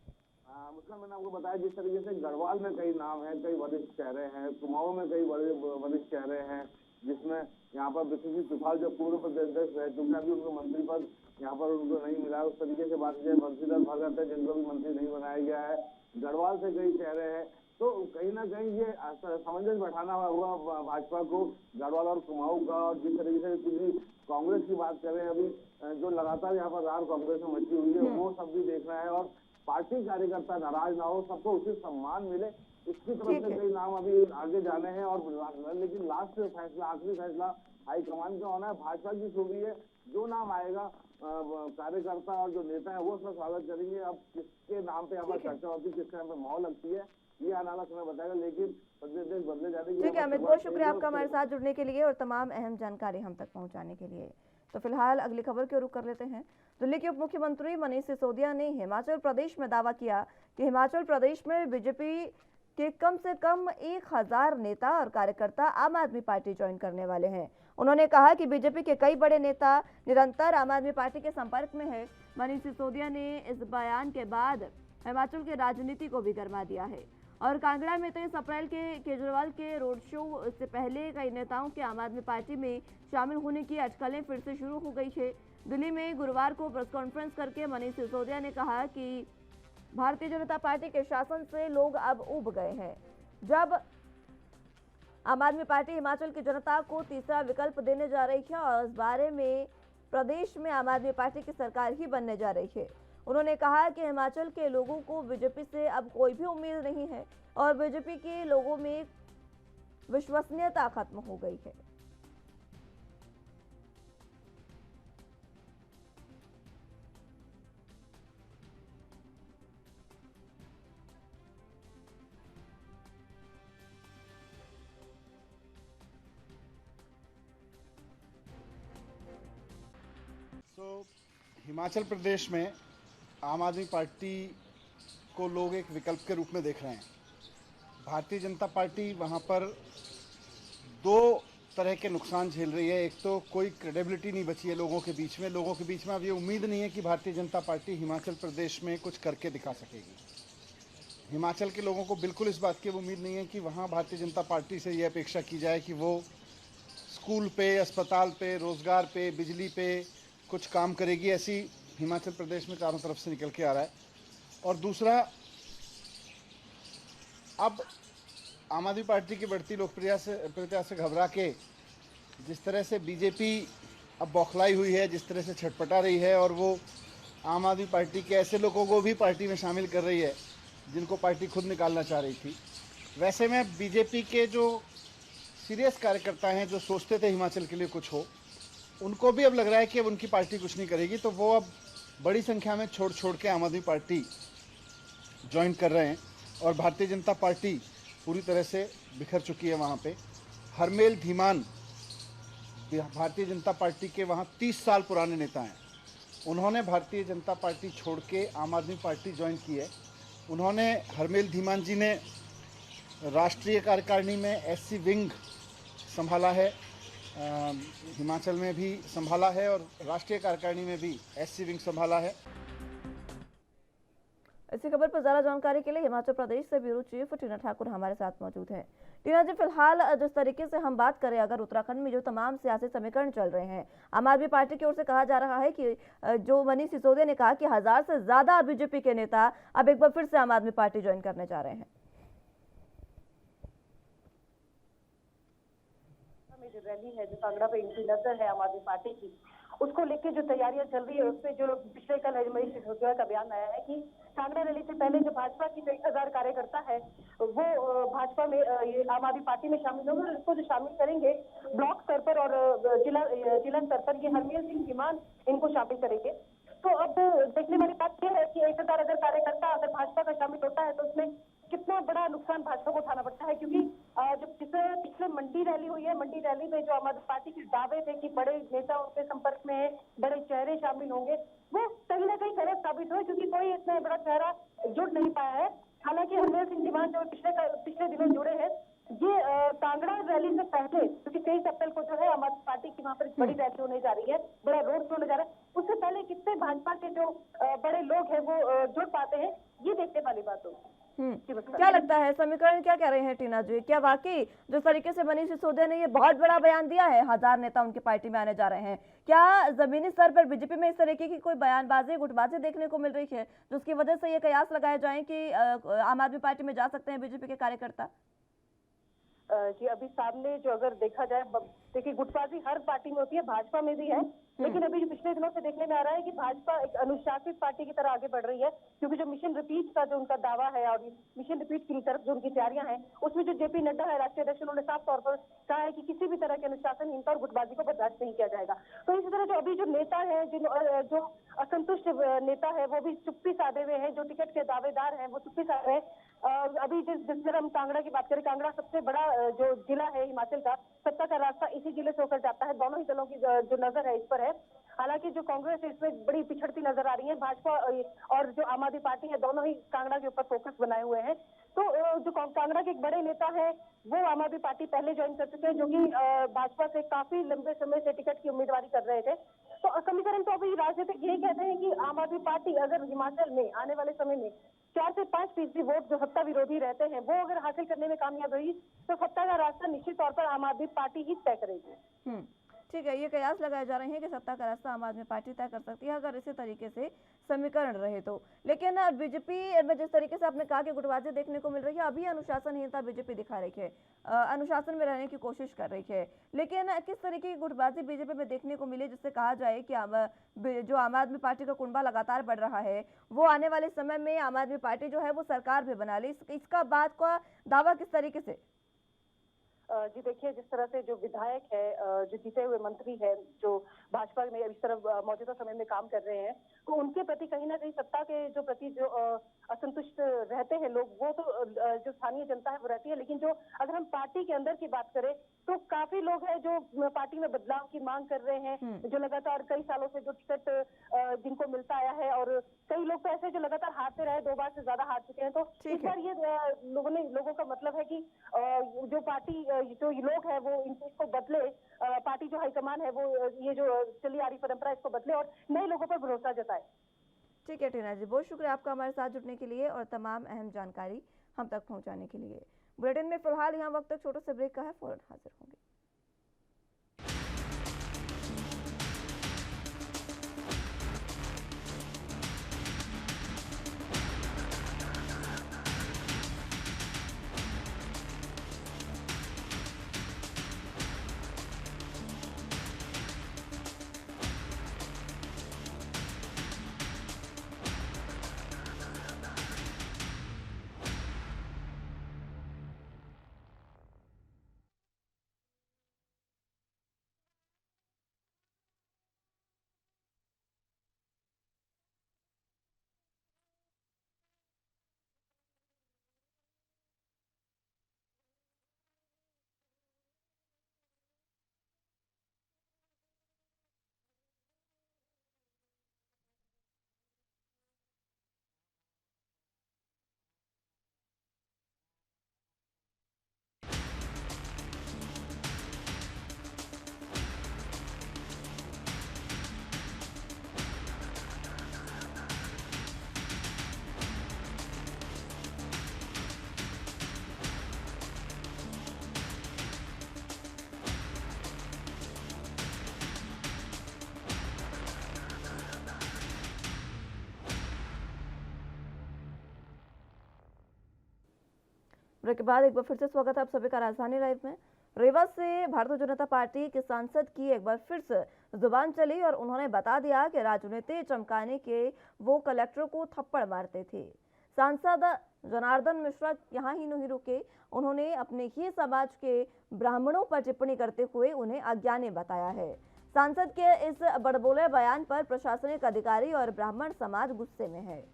मुस्लिम मैंने आपको बताया जिस तरीके से गढ़वाल में कई नाम है, कई वरिष्ठ चेहरे हैं, कुमाऊं में कई वरिष्ठ चेहरे हैं, जिसमें यहाँ पर विशेष चुफाल जो पूर्व प्रदेश अध्यक्ष रह चुके हैं, अभी उनको मंत्री पद यहाँ पर उनको नहीं मिला है। उस तरीके से बात की बंशीधर भगत है जिनको भी मंत्री नहीं बनाया गया है, गढ़वाल से कई चेहरे हैं। तो कहीं ना कहीं ये सामंजस्य बैठाना हुआ भाजपा को गढ़वाल और कुमाऊं का। और जिस तरीके से किसी कांग्रेस की बात करें, अभी जो लगातार यहाँ पर रार कांग्रेस में मची हुई है, वो सब भी देखना है और पार्टी कार्यकर्ता नाराज ना हो, सबको उचित सम्मान मिले, इसकी तरफ से कई नाम अभी आगे जाने हैं। और लेकिन लास्ट फैसला, आखिरी फैसला हाईकमान का होना है। भाजपा की खूबी है, जो नाम आएगा कार्यकर्ता और जो नेता है वो उसका स्वागत करेंगे। अब किसके नाम पे यहाँ पर चर्चा होती है, किसके नाम पे माहौल लगती है, ये आने वाला समय बताएगा। लेकिन बदले जाने की। ठीक है अमित, बहुत शुक्रिया आपका हमारे साथ जुड़ने के लिए और तमाम अहम जानकारी हम तक पहुंचाने के लिए। तो फिलहाल अगली खबर की रुख कर लेते हैं। दिल्ली के उप मुख्यमंत्री मनीष सिसोदिया ने हिमाचल प्रदेश में दावा किया कि हिमाचल प्रदेश में बीजेपी के कम से कम 1000 नेता और कार्यकर्ता आम आदमी पार्टी ज्वाइन करने वाले हैं। उन्होंने कहा कि बीजेपी के कई बड़े नेता निरंतर आम आदमी पार्टी के संपर्क में है। मनीष सिसोदिया ने इस बयान के बाद हिमाचल की राजनीति को भी गरमा दिया है और कांगड़ा में 23 अप्रैल के केजरीवाल के रोड शो से पहले कई नेताओं के आम आदमी पार्टी में शामिल होने की अटकलें फिर से शुरू हो गई है। दिल्ली में गुरुवार को प्रेस कॉन्फ्रेंस करके मनीष सिसोदिया ने कहा कि भारतीय जनता पार्टी के शासन से लोग अब ऊब गए हैं। जब आम आदमी पार्टी हिमाचल की जनता को तीसरा विकल्प देने जा रही है और इस बारे में प्रदेश में आम आदमी पार्टी की सरकार ही बनने जा रही है। उन्होंने कहा कि हिमाचल के लोगों को बीजेपी से अब कोई भी उम्मीद नहीं है और बीजेपी के लोगों में विश्वसनीयता खत्म हो गई है। हिमाचल प्रदेश में आम आदमी पार्टी को लोग एक विकल्प के रूप में देख रहे हैं। भारतीय जनता पार्टी वहाँ पर दो तरह के नुकसान झेल रही है। एक तो कोई क्रेडिबिलिटी नहीं बची है लोगों के बीच में। लोगों के बीच में अब ये उम्मीद नहीं है कि भारतीय जनता पार्टी हिमाचल प्रदेश में कुछ करके दिखा सकेगी। हिमाचल के लोगों को बिल्कुल इस बात की उम्मीद नहीं है कि वहाँ भारतीय जनता पार्टी से ये अपेक्षा की जाए कि वो स्कूल पे, अस्पताल पे, रोज़गार पे, बिजली पे कुछ काम करेगी। ऐसी हिमाचल प्रदेश में चारों तरफ से निकल के आ रहा है। और दूसरा, अब आम आदमी पार्टी की बढ़ती लोकप्रियता से घबरा के जिस तरह से बीजेपी अब बौखलाई हुई है, जिस तरह से छटपटा रही है और वो आम आदमी पार्टी के ऐसे लोगों को भी पार्टी में शामिल कर रही है जिनको पार्टी खुद निकालना चाह रही थी। वैसे में बीजेपी के जो सीरियस कार्यकर्ता हैं, जो सोचते थे हिमाचल के लिए कुछ हो, उनको भी अब लग रहा है कि अब उनकी पार्टी कुछ नहीं करेगी। तो वो अब बड़ी संख्या में छोड़ के आम आदमी पार्टी ज्वाइन कर रहे हैं और भारतीय जनता पार्टी पूरी तरह से बिखर चुकी है। वहाँ पे हरमेल धीमान भारतीय जनता पार्टी के वहाँ 30 साल पुराने नेता हैं। उन्होंने भारतीय जनता पार्टी छोड़ के आम आदमी पार्टी ज्वाइन की है। उन्होंने, हरमेल धीमान जी ने राष्ट्रीय कार्यकारिणी में एससी विंग संभाला है, हिमाचल में भी संभाला है और राष्ट्रीय कार्यकारिणी में भी एससी विंग संभाला है। इसी खबर पर ज्यादा जानकारी के लिए हिमाचल प्रदेश से ब्यूरो चीफ टीना ठाकुर हमारे साथ मौजूद हैं। टीना जी, फिलहाल जिस तरीके से हम बात करें, अगर उत्तराखंड में जो तमाम सियासी समीकरण चल रहे हैं, आम आदमी पार्टी की ओर से कहा जा रहा है कि जो मनीष सिसोदिया ने कहा कि 1000 से ज्यादा बीजेपी के नेता अब एक बार फिर से आम आदमी पार्टी ज्वाइन करने जा रहे हैं। जो रैली है, जो कांगड़ा पे इनकी नजर है आम आदमी पार्टी की, उसको लेकर जो तैयारियां चल रही है, उसपे जो पिछले कल मनीष सिसोदिया का बयान आया है कि कांगड़ा रैली से पहले जो भाजपा की 1000 कार्यकर्ता है वो भाजपा में ये आम आदमी पार्टी में शामिल होंगे और इसको जो शामिल करेंगे ब्लॉक स्तर पर और जिला स्तर पर ये हरमेल सिंह धीमान इनको शामिल करेंगे। तो अब देखने वाली बात यह है कि 1000 अगर कार्यकर्ता अगर भाजपा का शामिल होता है तो उसमें कितना बड़ा नुकसान भाजपा को उठाना पड़ता है। क्योंकि जब पिछले मंडी रैली हुई है, मंडी रैली में जो आम आदमी पार्टी के दावे थे कि बड़े नेता उनके संपर्क में है, बड़े चेहरे शामिल होंगे, वो कहीं ना कहीं गलत साबित हुए क्योंकि कोई इतना बड़ा चेहरा जुड़ नहीं पाया है। हालांकि हरमेल सिंह धीमान जो पिछले दिनों जुड़े हैं, ये कांगड़ा रैली से पहले, क्योंकि 23 अप्रैल को जो है आम आदमी पार्टी की वहाँ पर बड़ी रैली होने जा रही है, बड़ा रोड शो होने जा रहा है, उससे पहले कितने भाजपा के जो बड़े लोग हैं वो जुड़ पाते हैं, ये देखने वाली बात होगी। क्या लगता है, समीकरण क्या कह रहे हैं टीना जी? क्या वाकई जिस तरीके से मनीष सिसोदिया ने ये बहुत बड़ा बयान दिया है, 1000 नेता उनकी पार्टी में आने जा रहे हैं, क्या जमीनी स्तर पर बीजेपी में इस तरीके की कोई बयानबाजी, गुटबाजी देखने को मिल रही है जिसकी वजह से ये कयास लगाए जाए कि आम आदमी पार्टी में जा सकते हैं बीजेपी के कार्यकर्ता? जी अभी सामने जो अगर देखा जाए, देखिए गुटबाजी हर पार्टी में होती है, भाजपा में भी है, लेकिन अभी जो पिछले दिनों से देखने में आ रहा है कि भाजपा एक अनुशासित पार्टी की तरह आगे बढ़ रही है, क्योंकि जो मिशन रिपीट का जो उनका दावा है और मिशन रिपीट की तरफ जो उनकी तैयारियां हैं, उसमें जो जेपी नड्डा है राष्ट्रीय अध्यक्ष, उन्होंने साफ तौर पर कहा है कि किसी भी तरह के अनुशासनहीनता और गुटबाजी को बर्दाश्त नहीं किया जाएगा। तो इसी तरह जो अभी जो नेता है, जो असंतुष्ट नेता है, वो भी चुप्पी साधे हुए हैं, जो टिकट के दावेदार हैं वो चुप्पी साधे हैं। अभी जिस तरह हम कांगड़ा की बात करें, कांगड़ा सबसे बड़ा जो जिला है हिमाचल का, सत्ता का रास्ता इसी जिले से होकर जाता है। दोनों ही दलों की जो नजर है इस पर है। हालांकि जो कांग्रेस है इसमें बड़ी पिछड़ती नजर आ रही है, भाजपा और जो आम आदमी पार्टी है दोनों ही कांगड़ा के ऊपर फोकस बनाए हुए हैं। तो जो कांगड़ा के एक बड़े नेता है वो आम आदमी पार्टी पहले ज्वाइन कर चुके हैं, जो कि भाजपा से काफी लंबे समय से टिकट की उम्मीदवारी कर रहे थे। तो समीकरण तो अभी राजनीतिक यही कहते हैं कि आम आदमी पार्टी अगर हिमाचल में आने वाले समय में 4 से 5% वोट जो सत्ता विरोधी रहते हैं वो अगर हासिल करने में कामयाब रही तो सत्ता का रास्ता निश्चित तौर पर आम आदमी पार्टी ही तय करेगी। ठीक है, ये कयास लगाए जा रहे हैं कि सत्ता का रास्ता आम आदमी पार्टी तय कर सकती है अगर इसी तरीके से समीकरण रहे तो। लेकिन बीजेपी में जिस तरीके से आपने कहा कि गुटबाजी देखने को मिल रही है, अभी अनुशासनहीनता बीजेपी दिखा रही है, अनुशासन में रहने की कोशिश कर रही है, लेकिन किस तरीके की गुटबाजी बीजेपी में देखने को मिली जिससे कहा जाए कि जो आम आदमी पार्टी का कुनबा लगातार बढ़ रहा है वो आने वाले समय में आम आदमी पार्टी जो है वो सरकार भी बना ली, इसका बात का दावा किस तरीके से? जी देखिए, जिस तरह से जो विधायक है, जो जीते हुए मंत्री है, जो भाजपा में इस तरह मौजूदा समय में काम कर रहे हैं, तो उनके प्रति कहीं ना कहीं सत्ता के जो प्रति जो असंतुष्ट रहते हैं लोग, वो तो जो स्थानीय जनता है वो रहती है। लेकिन जो अगर हम पार्टी के अंदर की बात करें तो काफी लोग हैं जो पार्टी में बदलाव की मांग कर रहे हैं, जो लगातार कई सालों से जो टिकट जिनको मिलता आया है, और कई लोग तो ऐसे जो लगातार हारते रहे, 2 बार से ज्यादा हार चुके हैं। तो इस बार ये लोगों का मतलब है कि जो पार्टी जो लोग है वो इसको बदले, पार्टी जो हाईकमान है वो ये जो चली आ रही परंपरा इसको बदले और नए लोगों पर भरोसा जताए। ठीक है टीना जी, बहुत शुक्रिया आपका हमारे साथ जुड़ने के लिए और तमाम अहम जानकारी हम तक पहुंचाने के लिए। बुलेटिन में फिलहाल यहाँ वक्त तक छोटे से ब्रेक का है, फौरन हाजिर होंगे। ब्रेक के बाद एक बार फिर से स्वागत है आप सभी का राजधानी लाइव में। रीवा से भारतीय जनता पार्टी के सांसद की एक बार फिर से जुबान चली और उन्होंने बता दिया कि राजनीति चमकाने के वो कलेक्टर को थप्पड़ मारते थे। सांसद जनार्दन मिश्रा यहाँ ही नहीं रुके, उन्होंने अपने ही समाज के ब्राह्मणों पर टिप्पणी करते हुए उन्हें अज्ञानी बताया है। सांसद के इस बड़बोले बयान पर प्रशासनिक अधिकारी और ब्राह्मण समाज गुस्से में है।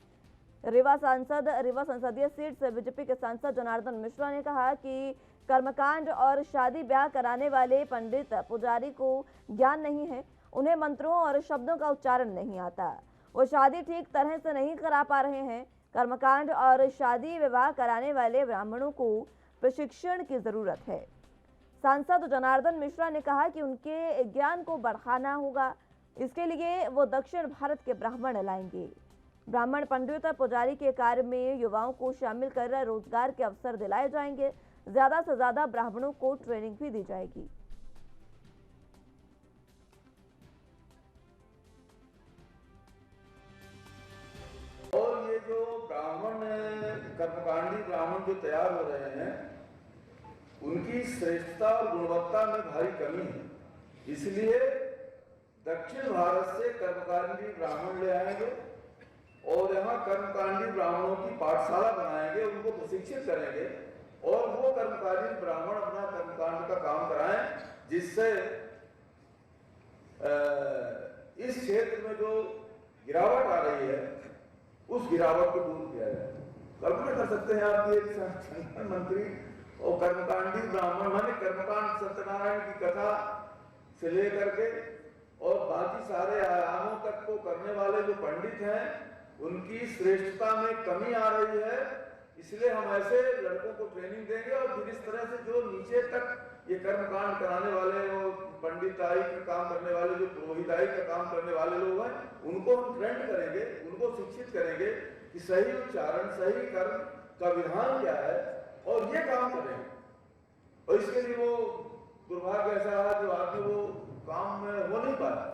रीवा संसदीय सीट से बीजेपी के सांसद जनार्दन मिश्रा ने कहा कि कर्मकांड और शादी ब्याह कराने वाले पंडित पुजारी को ज्ञान नहीं है, उन्हें मंत्रों और शब्दों का उच्चारण नहीं आता, वो शादी ठीक तरह से नहीं करा पा रहे हैं। कर्मकांड और शादी विवाह कराने वाले ब्राह्मणों को प्रशिक्षण की जरूरत है। सांसद जनार्दन मिश्रा ने कहा कि उनके ज्ञान को बढ़ाना होगा, इसके लिए वो दक्षिण भारत के ब्राह्मण लाएंगे। ब्राह्मण पंडित और पुजारी के कार्य में युवाओं को शामिल कर रोजगार के अवसर दिलाए जाएंगे। ज्यादा से ज्यादा ब्राह्मणों को ट्रेनिंग भी दी जाएगी। और ये जो ब्राह्मण कर्मकांडी ब्राह्मण जो तैयार हो रहे हैं, उनकी श्रेष्ठता और गुणवत्ता में भारी कमी है। इसलिए दक्षिण भारत से कर्मकांडी ब्राह्मण ले आएंगे और यहाँ कर्मकांडी ब्राह्मणों की पाठशाला बनाएंगे, उनको प्रशिक्षित करेंगे और वो कर्मकांडी ब्राह्मण अपना कर्मकांड का काम कराएं, जिससे इस क्षेत्र में जो गिरावट आ रही है उस गिरावट को दूर किया जाए। कल्पना कर सकते हैं आप, एक संगठन मंत्री और कर्मकांडी ब्राह्मण, माने कर्मकांड सत्यनारायण की कथा से लेकर के और बाकी सारे आयामों तक को करने वाले जो पंडित हैं, उनकी श्रेष्ठता में कमी आ रही है। इसलिए हम ऐसे लड़कों को ट्रेनिंग देंगे और फिर इस तरह से जो नीचे तक ये कर्मकांड कराने वाले, वो पंडिताई का काम करने वाले, जो पुरोहिताई का काम करने वाले लोग हैं, उनको हम ट्रेंड करेंगे, उनको शिक्षित करेंगे कि सही उच्चारण, सही कर्म का विधान क्या है और ये काम करें। और इसके लिए वो दुर्भाग्य ऐसा रहा जो आदमी वो काम में हो नहीं पाया।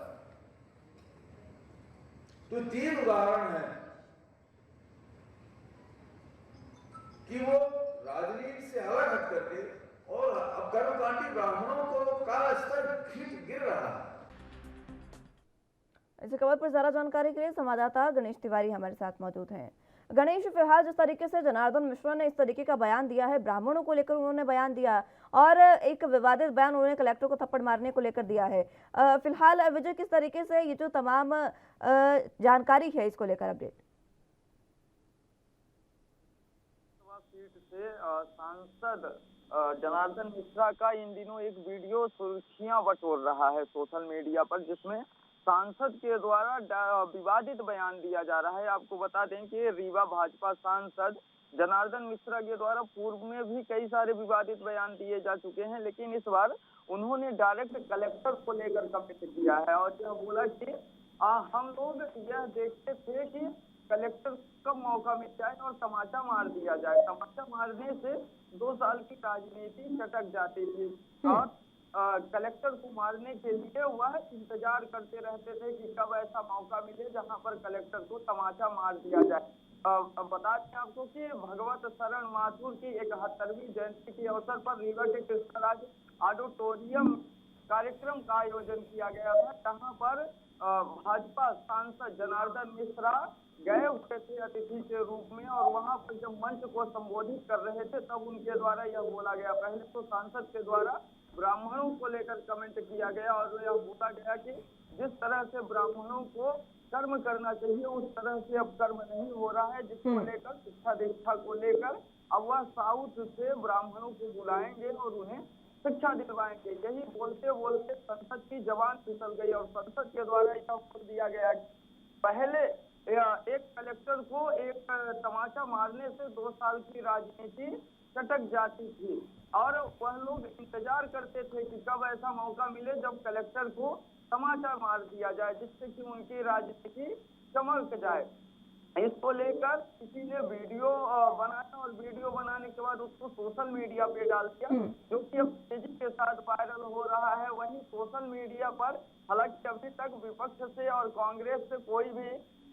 तो 3 उदाहरण है कि वो राजनीति से अलग हट करके और अब कर्मकांडी ब्राह्मणों को का स्तर गिर रहा है। इस खबर पर ज्यादा जानकारी के लिए संवाददाता गणेश तिवारी हमारे साथ मौजूद हैं। गणेश, फिलहाल जिस तरीके से जनार्दन मिश्रा ने इस तरीके का बयान दिया है, ब्राह्मणों को लेकर उन्होंने बयान दिया और एक विवादित बयान उन्होंने कलेक्टर को थप्पड़ मारने को लेकर दिया है। फिलहाल विजय, किस तरीके से ये जो तमाम जानकारी है इसको लेकर अपडेट? सीट से सांसद जनार्दन मिश्रा का इन दिनों एक वीडियो सुर्खियां बटोर रहा है सोशल मीडिया पर, जिसमें सांसद के द्वारा विवादित बयान दिया जा रहा है। आपको बता दें कि रीवा भाजपा सांसद जनार्दन मिश्रा के द्वारा पूर्व में भी कई सारे विवादित बयान दिए जा चुके हैं, लेकिन इस बार उन्होंने डायरेक्ट कलेक्टर को लेकर कमेंट किया है और यह बोला कि हम लोग यह देखते थे कि कलेक्टर को मौका मिल जाए और तमाचा मार दिया जाए। तमाचा मारने से 2 साल की राजनीति चटक जाती थी और कलेक्टर को मारने के लिए वह इंतजार करते रहते थे कि कब ऐसा मौका मिले जहां पर कलेक्टर को तमाचा मार दिया जाए। बता दें आपको कि भगवत शरण माथुर की 71वीं जयंती के अवसर पर रीवा के कृष्णराज ऑडिटोरियम कार्यक्रम का आयोजन किया गया था, जहां पर भाजपा सांसद जनार्दन मिश्रा गए हुए थे अतिथि के रूप में और वहां पर जब मंच को संबोधित कर रहे थे तब उनके द्वारा यह बोला गया। पहले तो सांसद के द्वारा ब्राह्मणों को लेकर कमेंट किया गया और यह बोला गया कि जिस तरह से ब्राह्मणों को कर्म करना चाहिए उस तरह से अब कर्म नहीं हो रहा है, जिसको लेकर शिक्षा दीक्षा को लेकर अब वह साउथ से ब्राह्मणों को बुलाएंगे और उन्हें शिक्षा दिलवाएंगे। यही बोलते बोलते संसद की जबान फिसल गई और संसद के द्वारा यह बोल दिया गया कि पहले एक कलेक्टर को एक तमाचा मारने से 2 साल की राजनीति चटक जाती थी और वह लोग इंतजार करते थे कि कब ऐसा मौका मिले जब कलेक्टर को तमाचा मार दिया जाए, जिससे कि उनकी राजनीति चमक जाए। इसको लेकर किसी ने वीडियो बनाया और वीडियो बनाने के बाद उसको सोशल मीडिया पे डाल दिया, जो कि अब तेजी के साथ वायरल हो रहा है। वहीं सोशल मीडिया पर हालांकि अभी तक विपक्ष से और कांग्रेस से कोई भी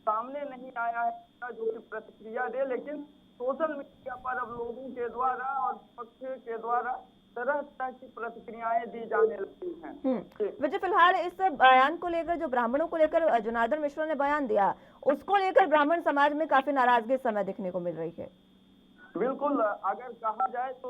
सामने नहीं आया है जो कि प्रतिक्रिया दे, लेकिन सोशल मीडिया पर अब लोगों के द्वारा और विपक्ष के द्वारा तरह तरह की प्रतिक्रियाएं दी जाने लगी हैं। विजय, फिलहाल इस बयान को लेकर जो ब्राह्मणों को लेकर जनार्दन मिश्रा ने बयान दिया, उसको लेकर ब्राह्मण समाज में काफी नाराजगी इस समय देखने को मिल रही है। बिल्कुल, अगर कहा जाए तो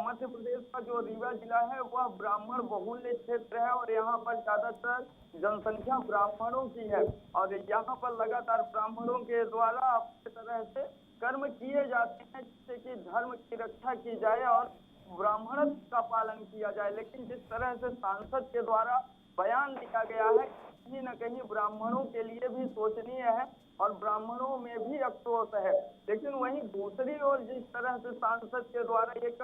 मध्य प्रदेश का जो रीवा जिला है वह ब्राह्मण बहुल क्षेत्र है और यहाँ पर ज्यादातर जनसंख्या ब्राह्मणों की है और यहाँ पर लगातार ब्राह्मणों के द्वारा अपनी तरह से कर्म किए जाते हैं जिससे कि धर्म की रक्षा की जाए और ब्राह्मण का पालन किया जाए। लेकिन जिस तरह से सांसद के द्वारा बयान दिया गया है, कहीं न कहीं ब्राह्मणों के लिए भी सोचनीय है और ब्राह्मणों में भी अफसोस है। लेकिन वहीं दूसरी ओर जिस तरह से सांसद के द्वारा एक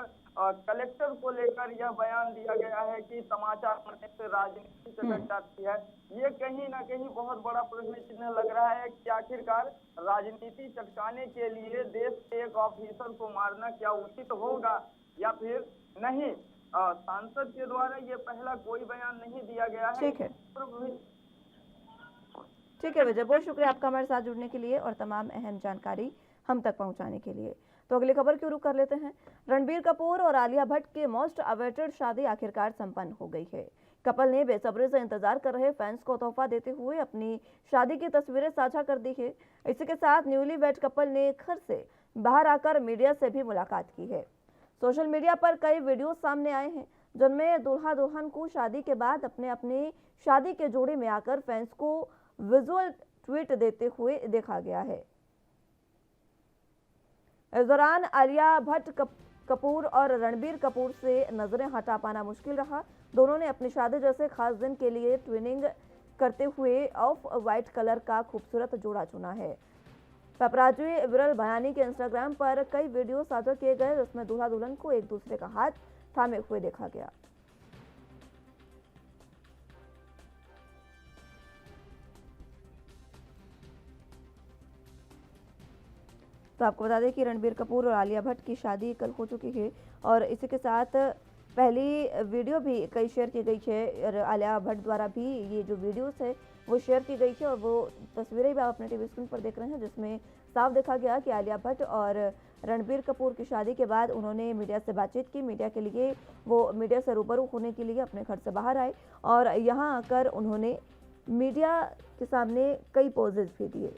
कलेक्टर को लेकर यह बयान दिया गया है कि समाचार पढ़ने से राजनीति चटक जाती है, ये कहीं ना कहीं बहुत बड़ा प्रश्न चिन्ह लग रहा है कि आखिरकार राजनीति चटकाने के लिए देश के एक ऑफिसर को मारना क्या उचित होगा या फिर नहीं। सांसद के द्वारा ये पहला कोई बयान नहीं दिया गया है। ठीक है विजय, बहुत शुक्रिया आपका हमारे साथ जुड़ने के लिए और तमाम अहम जानकारी हम तक पहुंचाने के लिए। तो अगली खबर की रुख कर लेते हैं। रणबीर कपूर और आलिया भट्ट की मोस्ट अवेटेड शादी आखिरकार संपन्न हो गई है। कपल ने बेसब्री से इंतजार कर रहे फैंस को तोहफा देते हुए अपनी शादी की तस्वीरें साझा कर दी है। इसी के साथ न्यूली वेड कपल ने घर से बाहर आकर मीडिया से भी मुलाकात की है। सोशल मीडिया पर कई वीडियो सामने आए हैं जिनमें दूल्हा दुल्हन को शादी के बाद अपने अपने शादी के जोड़े में आकर फैंस को विजुअल ट्वीट देते हुए देखा गया है। इस दौरान आलिया भट्ट कपूर और रणबीर कपूर से नजरें हटा पाना मुश्किल रहा। दोनों ने अपनी शादी जैसे खास दिन के लिए ट्विनिंग करते हुए ऑफ वाइट कलर का खूबसूरत जोड़ा चुना है। पेपराजी विरल भयानी के इंस्टाग्राम पर कई वीडियो साझा किए गए जिसमें दूल्हा दुल्हन को एक दूसरे का हाथ थामे हुए देखा गया। तो आपको बता दें कि रणबीर कपूर और आलिया भट्ट की शादी कल हो चुकी है और इसी के साथ पहली वीडियो भी कई शेयर की गई है और आलिया भट्ट द्वारा भी ये जो वीडियोस है वो शेयर की गई है और वो तस्वीरें भी आप अपने टीवी स्क्रीन पर देख रहे हैं जिसमें साफ देखा गया कि आलिया भट्ट और रणबीर कपूर की शादी के बाद उन्होंने मीडिया से बातचीत की। मीडिया के लिए वो मीडिया से रूबरू होने के लिए अपने घर से बाहर आए और यहाँ आकर उन्होंने मीडिया के सामने कई पोजेज भी दिए।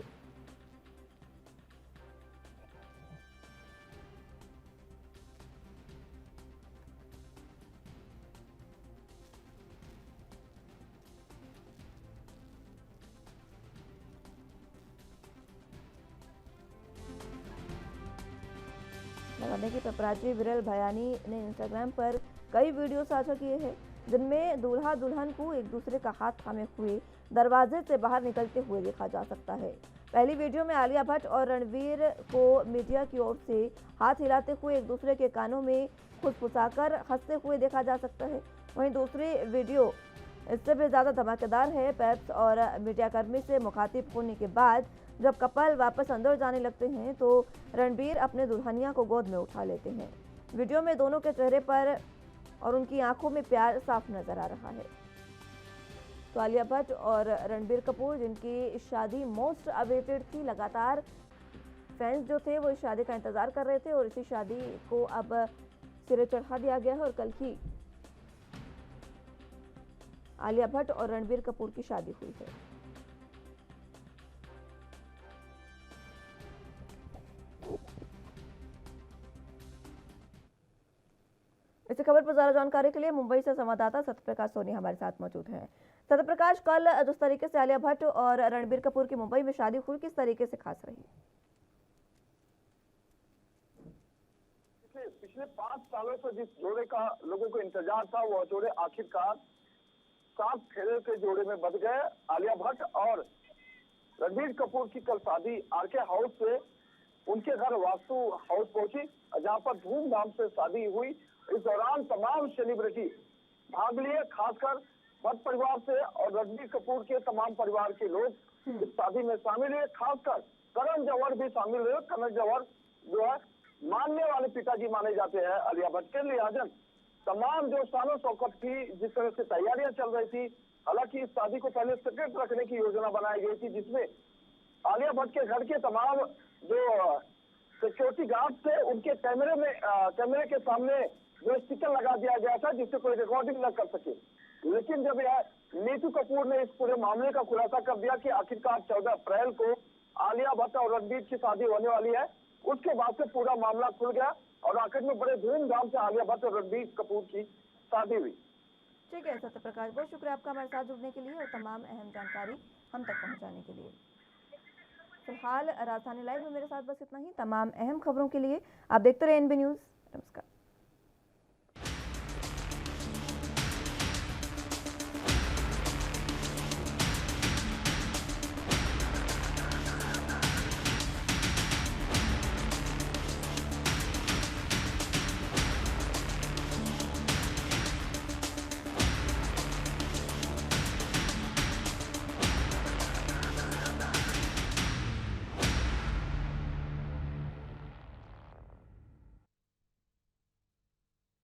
बताने की पेपराजी विरल भयानी ने इंस्टाग्राम पर कई वीडियो साझा किए हैं जिनमें दूल्हा दुल्हन को एक दूसरे का हाथ थामे हुए दरवाजे से बाहर निकलते हुए देखा जा सकता है। पहली वीडियो में आलिया भट्ट और रणबीर को मीडिया की ओर से हाथ हिलाते हुए एक दूसरे के कानों में फुसफुसाकर हंसते हुए देखा जा सकता है। वहीं दूसरी वीडियो इससे भी ज़्यादा धमाकेदार है। पेप्स और मीडियाकर्मी से मुखातिब होने के बाद जब कपल वापस अंदर जाने लगते हैं तो रणबीर अपने दुल्हनिया को गोद में उठा लेते हैं। वीडियो में दोनों के चेहरे पर और उनकी आंखों में प्यार साफ नजर आ रहा है। तो आलिया भट्ट और रणबीर कपूर जिनकी शादी मोस्ट अवेटेड थी, लगातार फैंस जो थे वो इस शादी का इंतजार कर रहे थे और इसी शादी को अब सिरे चढ़ा दिया गया है और कल ही आलिया भट्ट और रणबीर कपूर की शादी हुई है। इस खबर पर ज्यादा जानकारी के लिए मुंबई से संवाददाता सत्यप्रकाश सोनी हमारे साथ मौजूद हैं। सत्यप्रकाश, कल जिस तरीके से आलिया भट्ट और रणबीर कपूर की मुंबई में शादी हुई, किस तरीके से खास रही? पिछले 5 सालों से जिस जोड़े का लोगों को इंतजार था वो जोड़े आखिरकार 7 फेरे के जोड़े में बच गए। आलिया भट्ट और रणबीर कपूर की कल शादी आरके हाउस से उनके घर वास्तु हाउस पहुंची, जहां पर धूमधाम से शादी हुई। इस दौरान तमाम सेलिब्रिटी भाग लिए, खासकर भट्ट परिवार से और रणबीर कपूर के तमाम परिवार के लोग इस शादी में शामिल हुए। खासकर करण जौहर भी शामिल हुए। करण जौहर जो है मानने वाले पिताजी माने जाते हैं आलिया भट्ट के। लिहाजा तमाम जो शानो शौकत थी, जिस तरह से तैयारियां चल रही थी, हालांकि इस शादी को पहले सीक्रेट रखने की योजना बनाई गई थी, जिसमें आलिया भट्ट के घर के तमाम जो सिक्योरिटी गार्ड थे उनके कैमरे के सामने जो स्टिकर लगा दिया गया था जिससे कोई रिकॉर्डिंग न कर सके। लेकिन जब यह नीतू कपूर ने इस पूरे मामले का खुलासा कर दिया कि आखिरकार 14 अप्रैल को आलिया भट्ट और रणबीर की शादी होने वाली है, उसके बाद से पूरा मामला खुल गया और आखिर में बड़े धूमधाम से आलिया भट्ट और रणबीर कपूर की शादी हुई। ठीक है सत्यप्रकाश, बहुत शुक्रिया आपका हमारे साथ जुड़ने के लिए और तमाम अहम जानकारी हम तक पहुंचाने के लिए। फिलहाल राजधानी लाइव में मेरे साथ बस इतना ही। तमाम अहम खबरों के लिए आप देखते रहे एनबी न्यूज़।